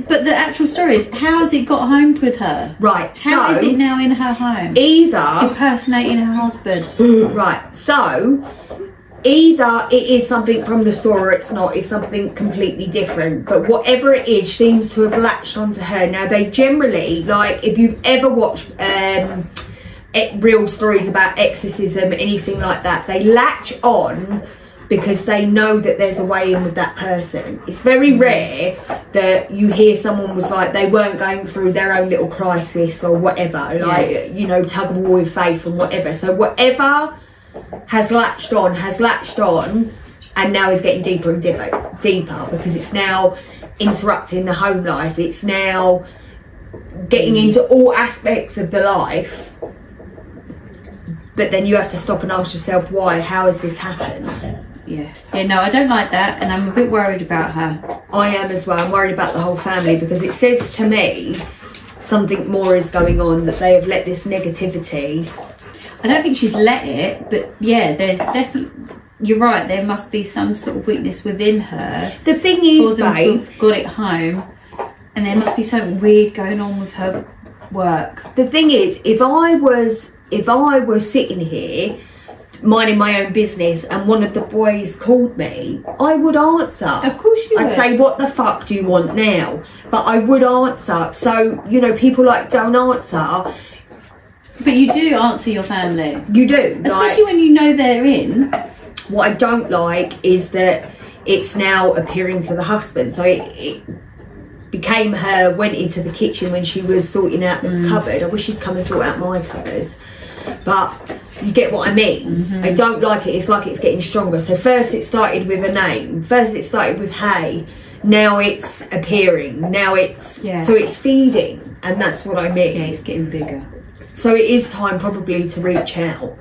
But the actual story is, how has it got home with her? Right. How is it now in her home? Either Impersonating her husband. right. So either it is something from the store or it's not. It's something completely different. But whatever it is seems to have latched onto her. Now they generally, like, if you've ever watched real stories about exorcism, anything like that, they latch on because they know that there's a way in with that person. It's very rare that you hear someone was like, they weren't going through their own little crisis or whatever, like, you know, tug of war with faith and whatever. So whatever has latched on, and now is getting deeper and deeper because it's now interrupting the home life. It's now getting into all aspects of the life. But then you have to stop and ask yourself, why? How has this happened? Yeah, no, I don't like that, and I'm a bit worried about her. I am as well. I'm worried about the whole family because it says to me something more is going on, that they have let this negativity. I don't think she's let it, but yeah, there's definitely. You're right. There must be some sort of weakness within her. The thing is, for them to babe, have got it home, and there must be something weird going on with her work. the thing is, if I was sitting here minding my own business and one of the boys called me, I would answer. Of course you would. I'd say, what the fuck do you want now? But I would answer. So, you know, people like don't answer. But you do answer your family. You do. Especially when you know they're in. What I don't like is that it's now appearing to the husband. So it became her, went into the kitchen when she was sorting out the cupboard. I wish she'd come and sort out my cupboard. But You get what I mean? I don't like it. It's like it's getting stronger. So first it started with a name. First it started with hey. Now it's appearing. Now it's so it's feeding, and that's what I mean. Yeah, it's getting bigger. So it is time probably to reach out,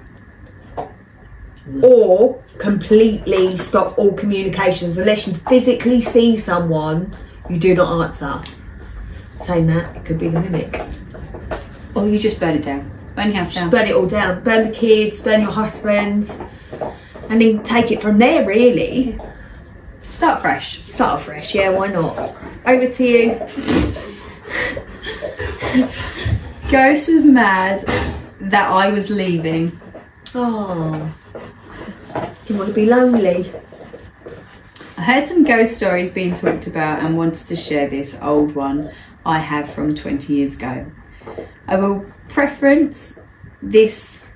or completely stop all communications unless you physically see someone. You do not answer. Saying that, it could be the mimic. Or you just burn it down. Burn your house down. Just burn it all down. Burn the kids, burn your husband, and then take it from there, really. Start fresh. Start fresh, yeah, why not? Over to you. Ghost was mad that I was leaving. Oh. Do you want to be lonely? I heard some ghost stories being talked about and wanted to share this old one I have from 20 years ago. I will preference this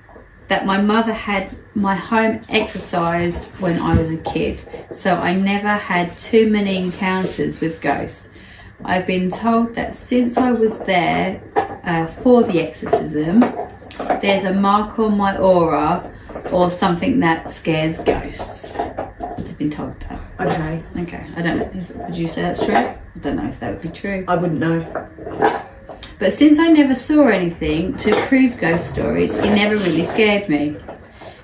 that my mother had my home exorcised when I was a kid, so I never had too many encounters with ghosts. I've been told that since I was there for the exorcism, there's a mark on my aura or something that scares ghosts. I've been told that. Okay. Okay, I don't know. Would you say that's true? I don't know if that would be true. I wouldn't know. But since I never saw anything to prove ghost stories, it never really scared me.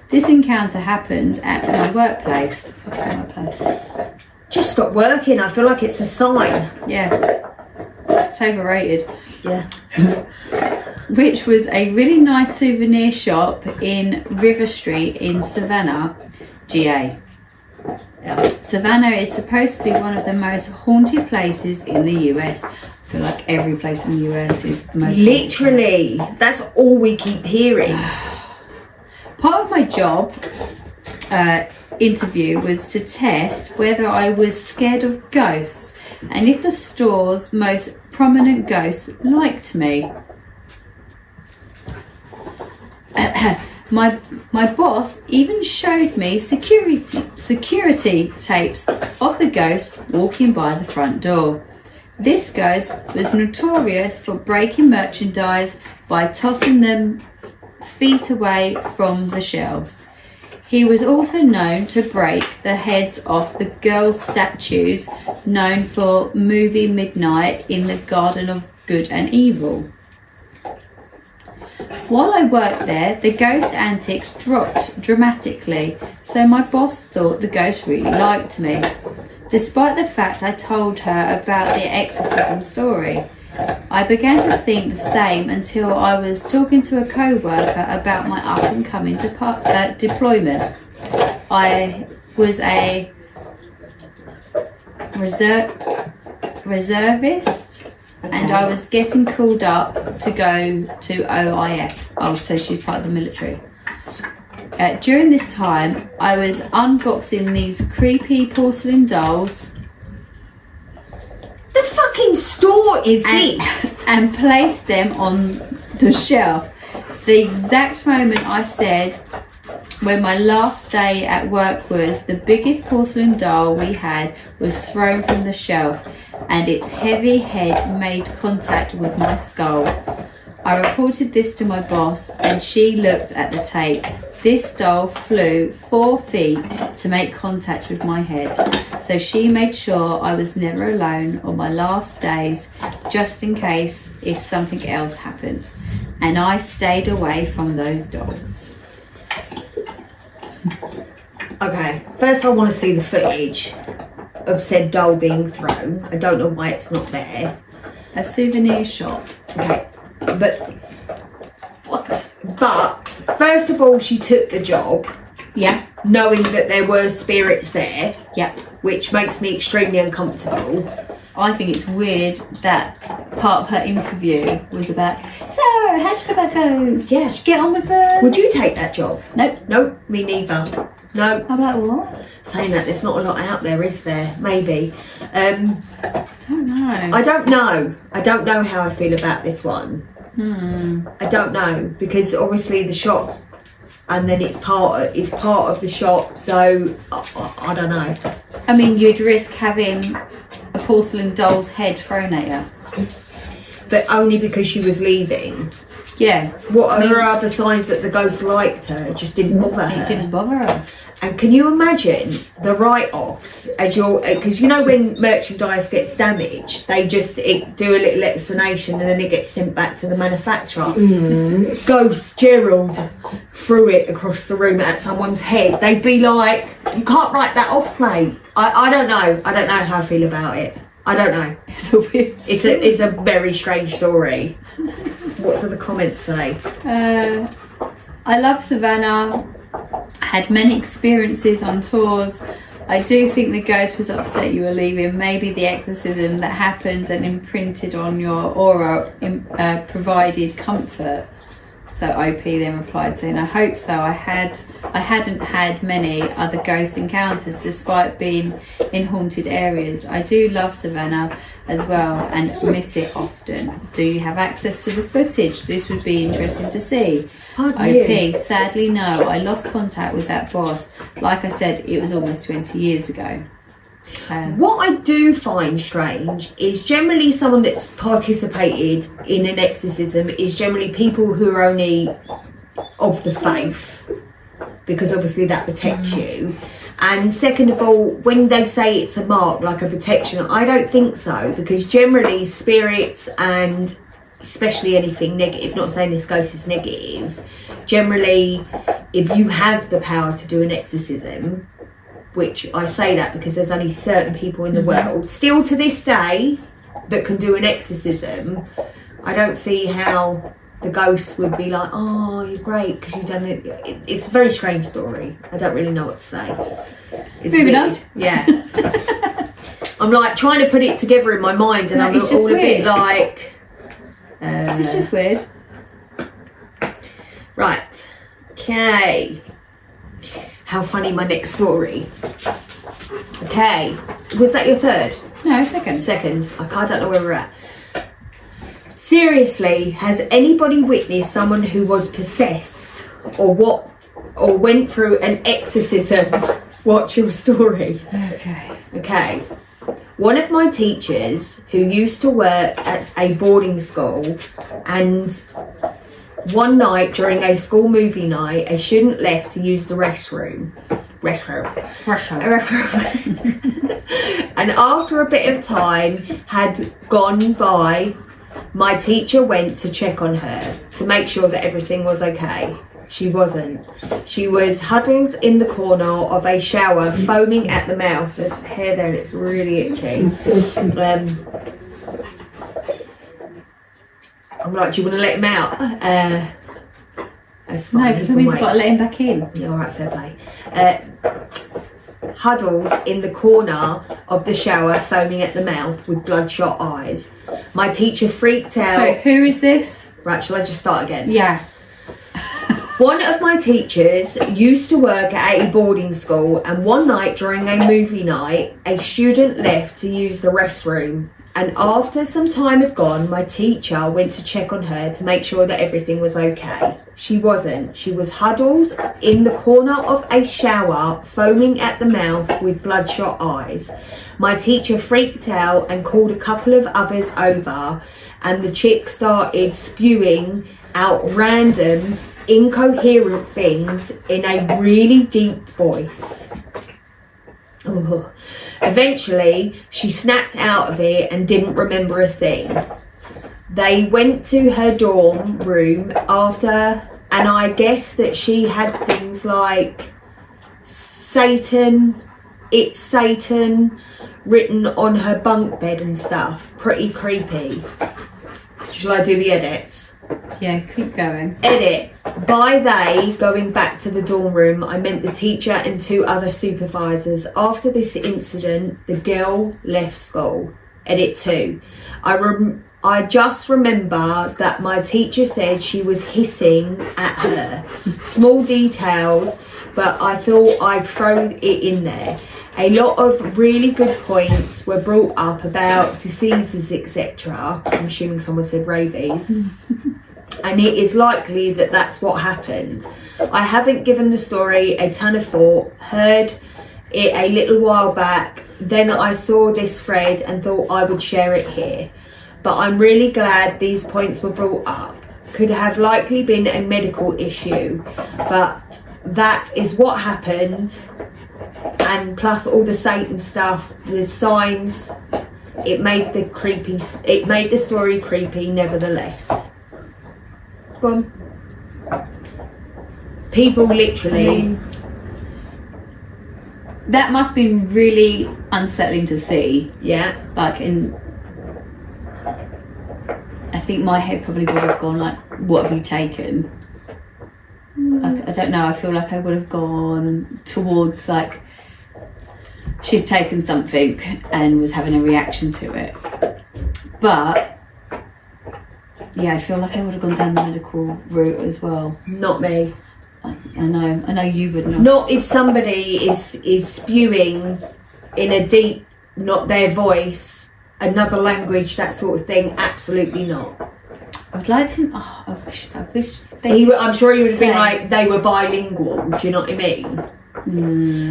This encounter happened at my workplace. Fucking workplace. Just stop working. I feel like it's a sign. Yeah. It's overrated. Yeah. Which was a really nice souvenir shop in River Street in Savannah, GA. Yeah. Savannah is supposed to be one of the most haunted places in the US. I feel like every place in the US is the most Literally. That's all we keep hearing. Part of my job interview was to test whether I was scared of ghosts and if the store's most prominent ghosts liked me. My boss even showed me security tapes of the ghost walking by the front door. This ghost was notorious for breaking merchandise by tossing them feet away from the shelves. He was also known to break the heads off the girl statues known for movie Midnight in the Garden of Good and Evil. While I worked there, the ghost antics dropped dramatically, so my boss thought the ghost really liked me, despite the fact I told her about the exorcism story. I began to think the same until I was talking to a co-worker about my up-and-coming deployment. I was a reservist, and I was getting called up to go to OIF. Oh, so she's part of the military. During this time, I was unboxing these creepy porcelain dolls. The fucking store is this? And placed them on the shelf. The exact moment I said when my last day at work was, the biggest porcelain doll we had was thrown from the shelf and its heavy head made contact with my skull. I reported this to my boss and she looked at the tapes. This doll flew 4 feet to make contact with my head, so she made sure I was never alone on my last days, just in case if something else happened. And I stayed away from those dolls. Okay, first I want to see the footage of said doll being thrown. I don't know why it's not there. A souvenir shop. Okay, but what? But first of all, she took the job. Yeah. Knowing that there were spirits there. Yeah. Which makes me extremely uncomfortable. I think it's weird that part of her interview was about, so how do you feel about ghosts? Yeah. Did you get on with them? Would you take that job? Nope. Nope, me neither. No. I'm like, what? Saying that, there's not a lot out there, is there? Maybe. I don't know. I don't know. I don't know how I feel about this one. I don't know, because obviously the shop, and then it's part of the shop, so I don't know. I mean, you'd risk having a porcelain doll's head thrown at you. But only because she was leaving. Yeah. What are her other signs that the ghost liked her? It just didn't bother her. It didn't bother her. And can you imagine the write-offs as you're, because you know when merchandise gets damaged, they just do a little explanation and then it gets sent back to the manufacturer. Ghost Gerald threw it across the room at someone's head. They'd be like, you can't write that off, mate. I don't know. I don't know how I feel about it. I don't know. It's a weird It's a very strange story. What do the comments say? I love Savannah. Had many experiences on tours. I do think the ghost was upset you were leaving. Maybe the exorcism that happened and imprinted on your aura provided comfort. So OP then replied saying, I hope so. I hadn't had many other ghost encounters despite being in haunted areas. I do love Savannah as well and miss it often. Do you have access to the footage? This would be interesting to see. OP, sadly no. I lost contact with that boss. Like I said, it was almost 20 years ago. What I do find strange is generally someone that's participated in an exorcism is generally people who are only of the faith, because obviously that protects you. And second of all, when they say it's a mark, like a protection, I don't think so, because generally spirits and especially anything negative, not saying this ghost is negative, generally if you have the power to do an exorcism, which I say that because there's only certain people in the world, still to this day, that can do an exorcism, I don't see how the ghost would be like, oh, you're great because you've done it. It's a very strange story. I don't really know what to say. It's Moving weird. on. Yeah. I'm like trying to put it together in my mind and No, I'm it's just all a bit weird. like... It's just weird. Right. Okay. How funny my next story. Okay. Was that your third? No, second. Second. I don't know where we're at. Seriously, has anybody witnessed someone who was possessed or went through an exorcism? What's your story? Okay. One of my teachers who used to work at a boarding school, and one night during a school movie night, a student left to use the restroom. And after a bit of time had gone by, my teacher went to check on her to make sure that everything was okay. She wasn't. She was huddled in the corner of a shower, foaming at the mouth. There's hair there and it's really itchy. I'm like, do you want to let him out? That's fine. No, because that means I've got to let him back in. Yeah, all right, fair play. Huddled in the corner of the shower, foaming at the mouth with bloodshot eyes. My teacher freaked out. So who is this? Right, shall I just start again? Yeah. One of my teachers used to work at a boarding school, and one night during a movie night, a student left to use the restroom. And after some time had gone, my teacher went to check on her to make sure that everything was okay. She wasn't. She was huddled in the corner of a shower, foaming at the mouth with bloodshot eyes. My teacher freaked out and called a couple of others over, and the chick started spewing out random, incoherent things in a really deep voice. Oh. Eventually, she snapped out of it and didn't remember a thing. They went to her dorm room after, and I guess that she had things like Satan, it's Satan written on her bunk bed and stuff. Pretty creepy. Shall I do the edits? Yeah, keep going. Edit. By they going back to the dorm room, I meant the teacher and two other supervisors. After this incident, the girl left school. Edit 2. I just remember that my teacher said she was hissing at her. Small details, but I thought I'd throw it in there. A lot of really good points were brought up about diseases, etc. I'm assuming someone said rabies. And it is likely that that's what happened. I haven't given the story a ton of thought, heard it a little while back, then I saw this thread and thought I would share it here. But I'm really glad these points were brought up. could have likely been a medical issue, but that is what happened. And plus all the Satan stuff, the signs, it made the story creepy nevertheless. Go on. People literally... that must have been really unsettling to see. Yeah. Like I think my head probably would have gone like, what have you taken? Like, I don't know, I feel like I would have gone towards like she'd taken something and was having a reaction to it. But yeah, I feel like I would have gone down the medical route as well. Not me. I know you would not. Not if somebody is spewing in a deep, not their voice, another language, that sort of thing. Absolutely not. I'd like to. Oh, I wish. I'm sure he would have been like they were bilingual. Do you know what I mean?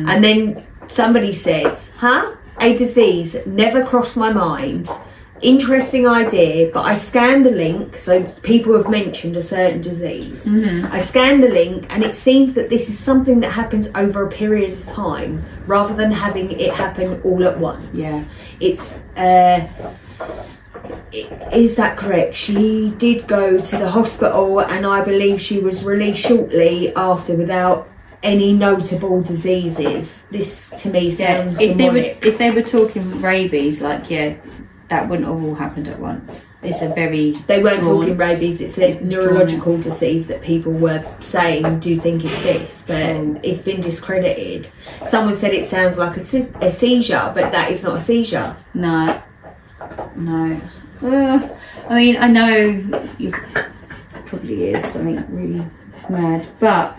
And then somebody said, a disease never crossed my mind. Interesting idea, but I scanned the link, so people have mentioned a certain disease. I scanned the link and it seems that this is something that happens over a period of time rather than having it happen all at once. Yeah. It's is that correct? She did go to the hospital and I believe she was released shortly after without any notable diseases. This to me sounds demonic. If they were talking rabies, like that wouldn't have all happened at once. It's a very... They weren't talking rabies, it's a neurological disease that people were saying, do you think it's this? But it's been discredited. Someone said it sounds like a seizure, but that is not a seizure. No. I mean, I know it probably is something really mad, but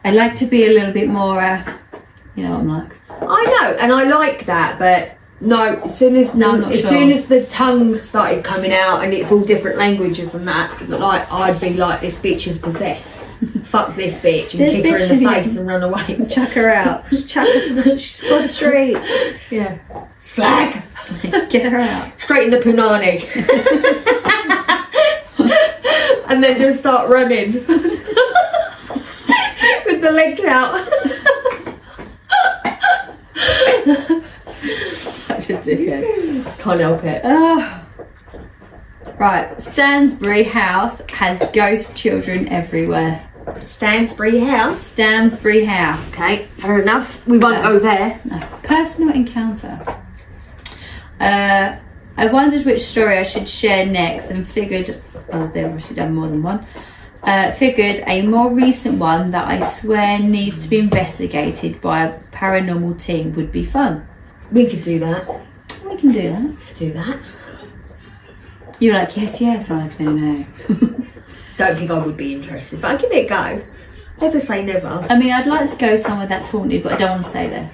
I'd like to be a little bit more, I'm like... I know, and I like that, but... No, as soon as the tongues started coming out and it's all different languages and that, like I'd be like, this bitch is possessed. Fuck this bitch, and kick her in the face and run away. Chuck her out. Chuck her to the squad street. Yeah. Slag. Get her out. Straight in the punani. And then just start running. With the legs out. Such a dickhead. Can't help it. Right, Stansbury House has ghost children everywhere. Stansbury House? Stansbury House. Okay, fair enough. We won't go there. No. Personal encounter. I wondered which story I should share next and figured, they've obviously done more than one, figured a more recent one that I swear needs to be investigated by a paranormal team would be fun. We could do that. We can do that. Do that. You're like, yes. I'm like, no. Don't think I would be interested, but I'll give it a go. Never say never. I mean, I'd like to go somewhere that's haunted, but I don't want to stay there.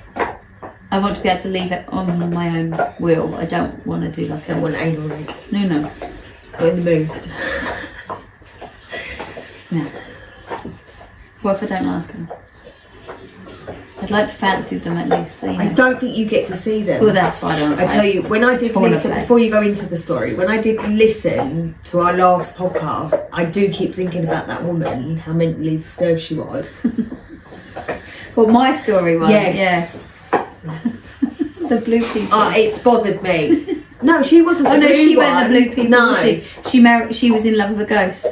I want to be able to leave it on my own will. I don't want to do like I don't want anal rape. No. Not in the mood. No. What if I don't like them? I'd like to fancy them at least. I don't think you get to see them. Well, that's why I don't. I tell you, when I did listen, before you go into the story, when I did listen to our last podcast, I do keep thinking about that woman, how mentally disturbed she was. Well, my story was, yes. The blue people. It's bothered me. No, she wasn't. She went the blue people. No, she married. She was in love with a ghost.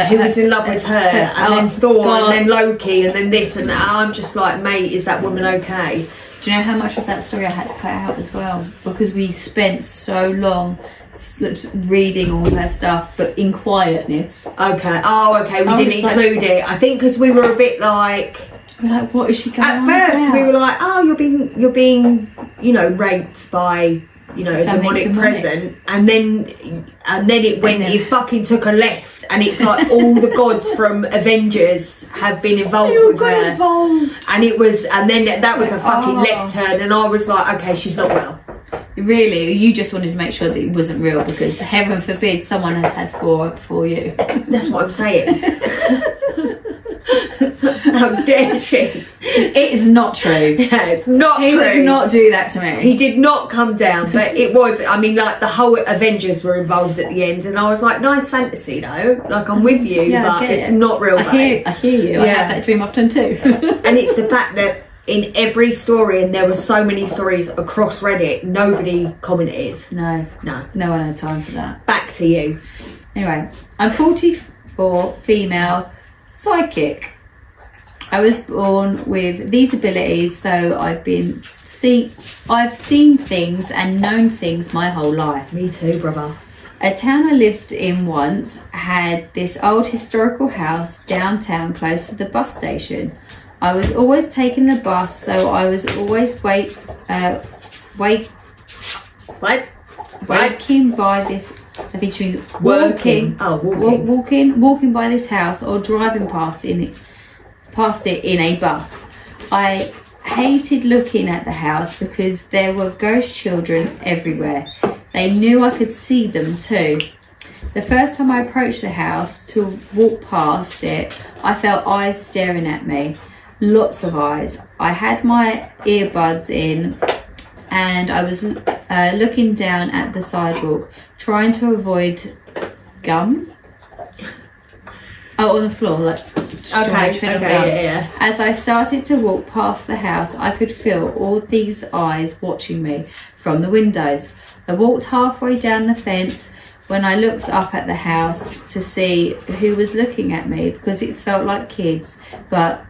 Who was in love with her, and then Thor, and then Loki, and then this and that. I'm just like, mate, is that woman okay? Do you know how much of that story I had to cut out as well? Because we spent so long reading all her stuff, but in quietness. Okay. Oh, okay. We didn't include it. I think because we were a bit like. We're like, what is she going on At first, about? we were like, oh, you're being, raped by. A demonic present, and then it went. It fucking took a left, and it's like all the gods from Avengers have been involved with her, and it was, and then that was a fucking left turn, and I was like, okay, she's not well. Really, you just wanted to make sure that it wasn't real because heaven forbid someone has had four before you. That's what I'm saying. How dare she? It is not true. Yeah, it's not He true. would not do that to me. He did not come down, but it was, I mean, like, the whole Avengers were involved at the end, and I was like, nice fantasy, though. Like, I'm with you, Yeah, I but get it's it. not real, babe. I hear you. I Yeah. have that dream often too. And it's the fact that in every story, and there were so many stories across Reddit, nobody commented. No No. one had time for that. Back to you. Anyway, I'm 44, female, psychic. I was born with these abilities, so I've seen things and known things my whole life. Me too, brother. A town I lived in once had this old historical house downtown close to the bus station. I was always taking the bus, so I was always waking by this. I think she was walking. Oh, walking. Walking by this house or driving past it in a bus. I hated looking at the house because there were ghost children everywhere. They knew I could see them too. The first time I approached the house to walk past it, I felt eyes staring at me. Lots of eyes. I had my earbuds in and I was looking down at the sidewalk, trying to avoid gum. Oh, on the floor, like Okay, yeah. As I started to walk past the house, I could feel all these eyes watching me from the windows. I walked halfway down the fence when I looked up at the house to see who was looking at me because it felt like kids, but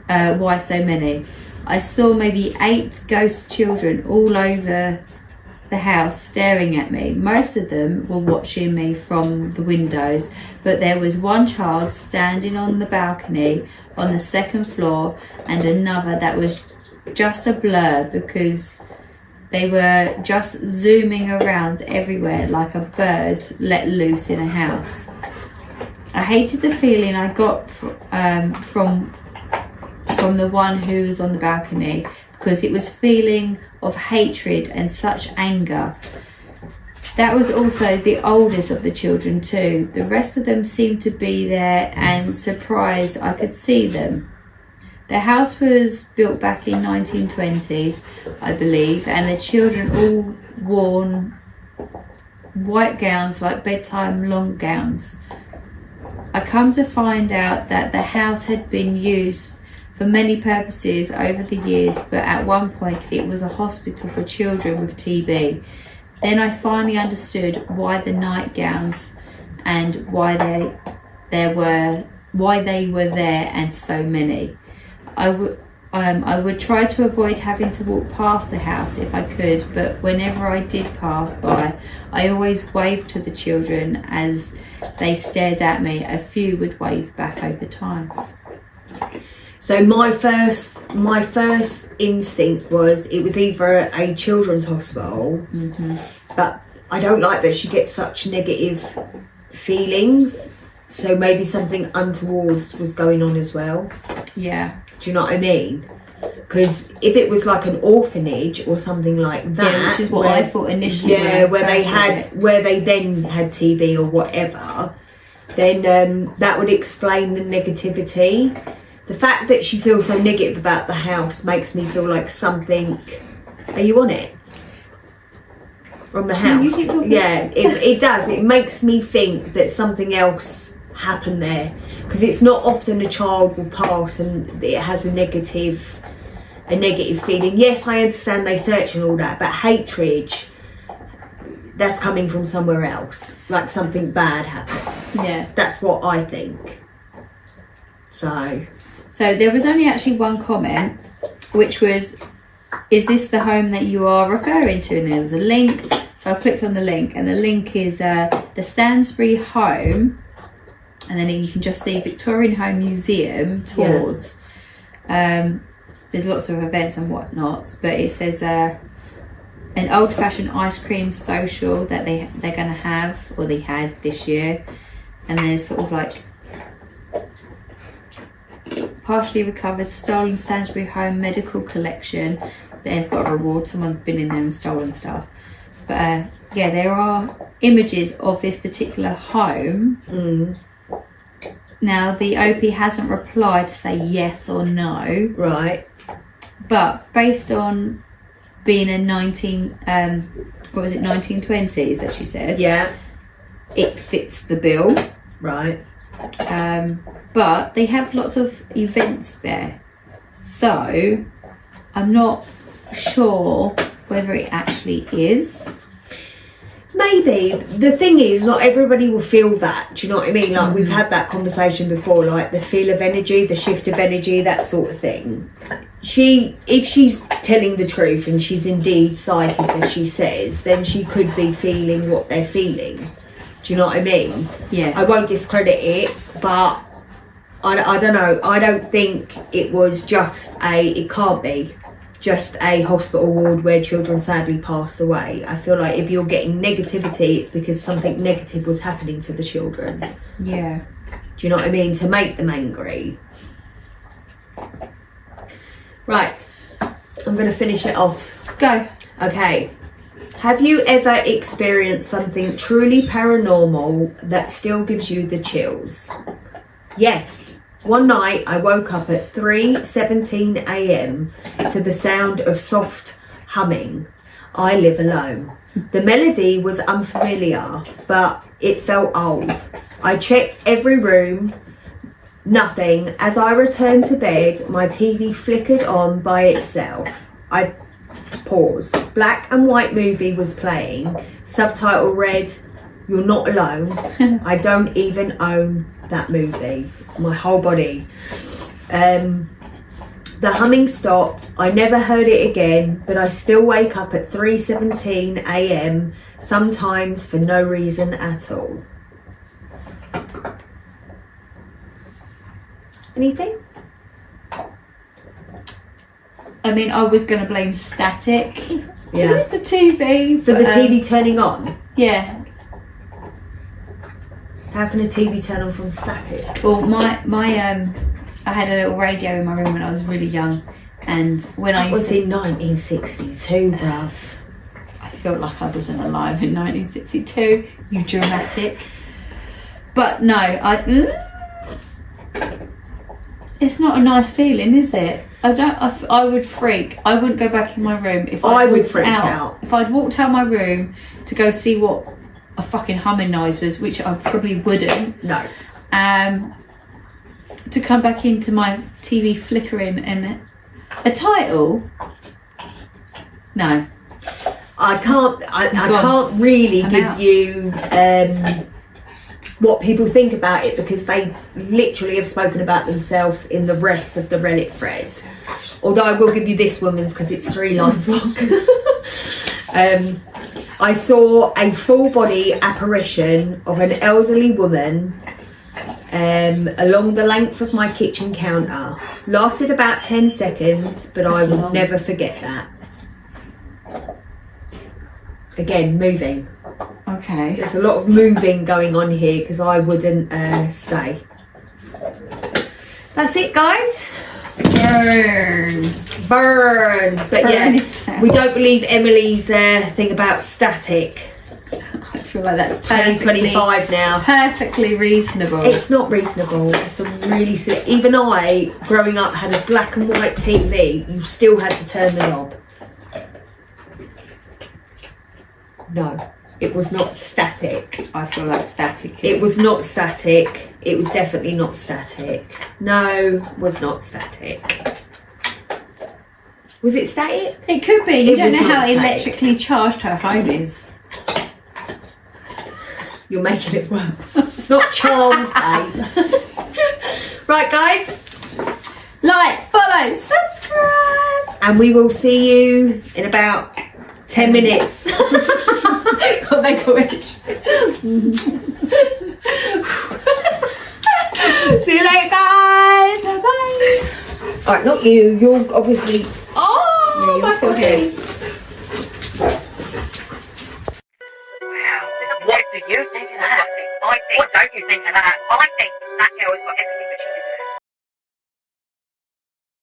why so many? I saw maybe 8 ghost children all over the house staring at me. Most of them were watching me from the windows, but there was one child standing on the balcony on the second floor and another that was just a blur because they were just zooming around everywhere like a bird let loose in a house. I hated the feeling I got from the one who was on the balcony because it was feeling of hatred and such anger. That was also the oldest of the children too. The rest of them seemed to be there and surprised I could see them. The house was built back in 1920s, I believe, and the children all wore white gowns like bedtime long gowns. I come to find out that the house had been used for many purposes over the years, but at one point it was a hospital for children with TB. Then I finally understood why the nightgowns and why they were there and so many. I would try to avoid having to walk past the house if I could, but whenever I did pass by, I always waved to the children as they stared at me. A few would wave back over time. So my first instinct was it was either a children's hospital, but I don't like that she gets such negative feelings. So maybe something untoward was going on as well. Yeah. Do you know what I mean? Because if it was like an orphanage or something like that, yeah, which is what I thought initially. Yeah, where they then had TB or whatever, then that would explain the negativity. The fact that she feels so negative about the house makes me feel like something. Are you on it? On the house? you keep talking. Yeah, it does. It makes me think that something else happened there, because it's not often a child will pass and it has a negative feeling. Yes, I understand they search and all that, but hatred, that's coming from somewhere else, like something bad happened. Yeah, that's what I think. So there was only actually one comment, which was, is this the home that you are referring to? And there was a link, so I clicked on the link, and the link is the Stansbury Home, and then you can just see Victorian Home Museum tours. Yeah. There's lots of events and whatnot, but it says an old-fashioned ice cream social that they're going to have, or they had this year, and there's sort of like partially recovered stolen Stansbury Home medical collection. They've got a reward, someone's been in there and stolen stuff. But yeah, there are images of this particular home. Now, the OP hasn't replied to say yes or no, Right. but based on being in 1920s that she said, Yeah. it fits the bill. Right. But they have lots of events there, so I'm not sure whether it actually is. Maybe. The thing is, not everybody will feel that. Do you know what I mean? Like, we've had that conversation before, like the feel of energy, the shift of energy, that sort of thing. If she's telling the truth and she's indeed psychic, as she says, then she could be feeling what they're feeling. Do you know what I mean? Yeah. I won't discredit it, but I don't know. I don't think it was it can't be just a hospital ward where children sadly passed away. I feel like if you're getting negativity, it's because something negative was happening to the children. Yeah. Do you know what I mean? To make them angry. Right. I'm going to finish it off. Go. Okay. Have you ever experienced something truly paranormal that still gives you the chills? Yes. One night I woke up at 3:17 a.m. to the sound of soft humming. I live alone. The melody was unfamiliar, but it felt old. I checked every room. Nothing. As I returned to bed, my TV flickered on by itself. I paused. Black and white movie was playing. Subtitle read, "You're not alone." I don't even own that movie. My whole body. The humming stopped. I never heard it again, but I still wake up at 3:17 a.m. sometimes for no reason at all. Anything? I mean, I was going to blame static. Yeah. The TV. For the TV turning on? Yeah. How can a TV turn on from static? Well, I had a little radio in my room when I was really young, and when I That was in 1962, bruv. I felt like I wasn't alive in 1962. You dramatic. But no, it's not a nice feeling, is it? I would freak. I wouldn't go back in my room if I would freak out. If I'd walked out my room to go see what a fucking humming noise was, which I probably wouldn't. No. To come back into my TV flickering and a title. No. I can't really give you what people think about it, because they literally have spoken about themselves in the rest of the Reddit thread. Although I will give you this woman's because it's 3 lines long. I saw a full body apparition of an elderly woman along the length of my kitchen counter. Lasted about 10 seconds, but I will never forget that. Again, moving. Okay. There's a lot of moving going on here because I wouldn't stay. That's it, guys. Burn. But yeah, we don't believe Emily's thing about static. I feel like that's 2025 now. Perfectly reasonable. It's not reasonable. It's a really silly. Even I, growing up, had a black and white TV. You still had to turn the knob. No, it was not static. I feel like static. It was not static. It was definitely not static. No, was not static. Was it static? It could be. You don't was know not how static. electrically charged her home is. You're making it worse. It's not charmed, babe. Right, guys. Like, follow, subscribe. And we will see you in about 10 minutes. Got make a wish. See you later, guys. Bye-bye. Alright, not you. You're obviously... Oh, Yeah, you're my still body. here.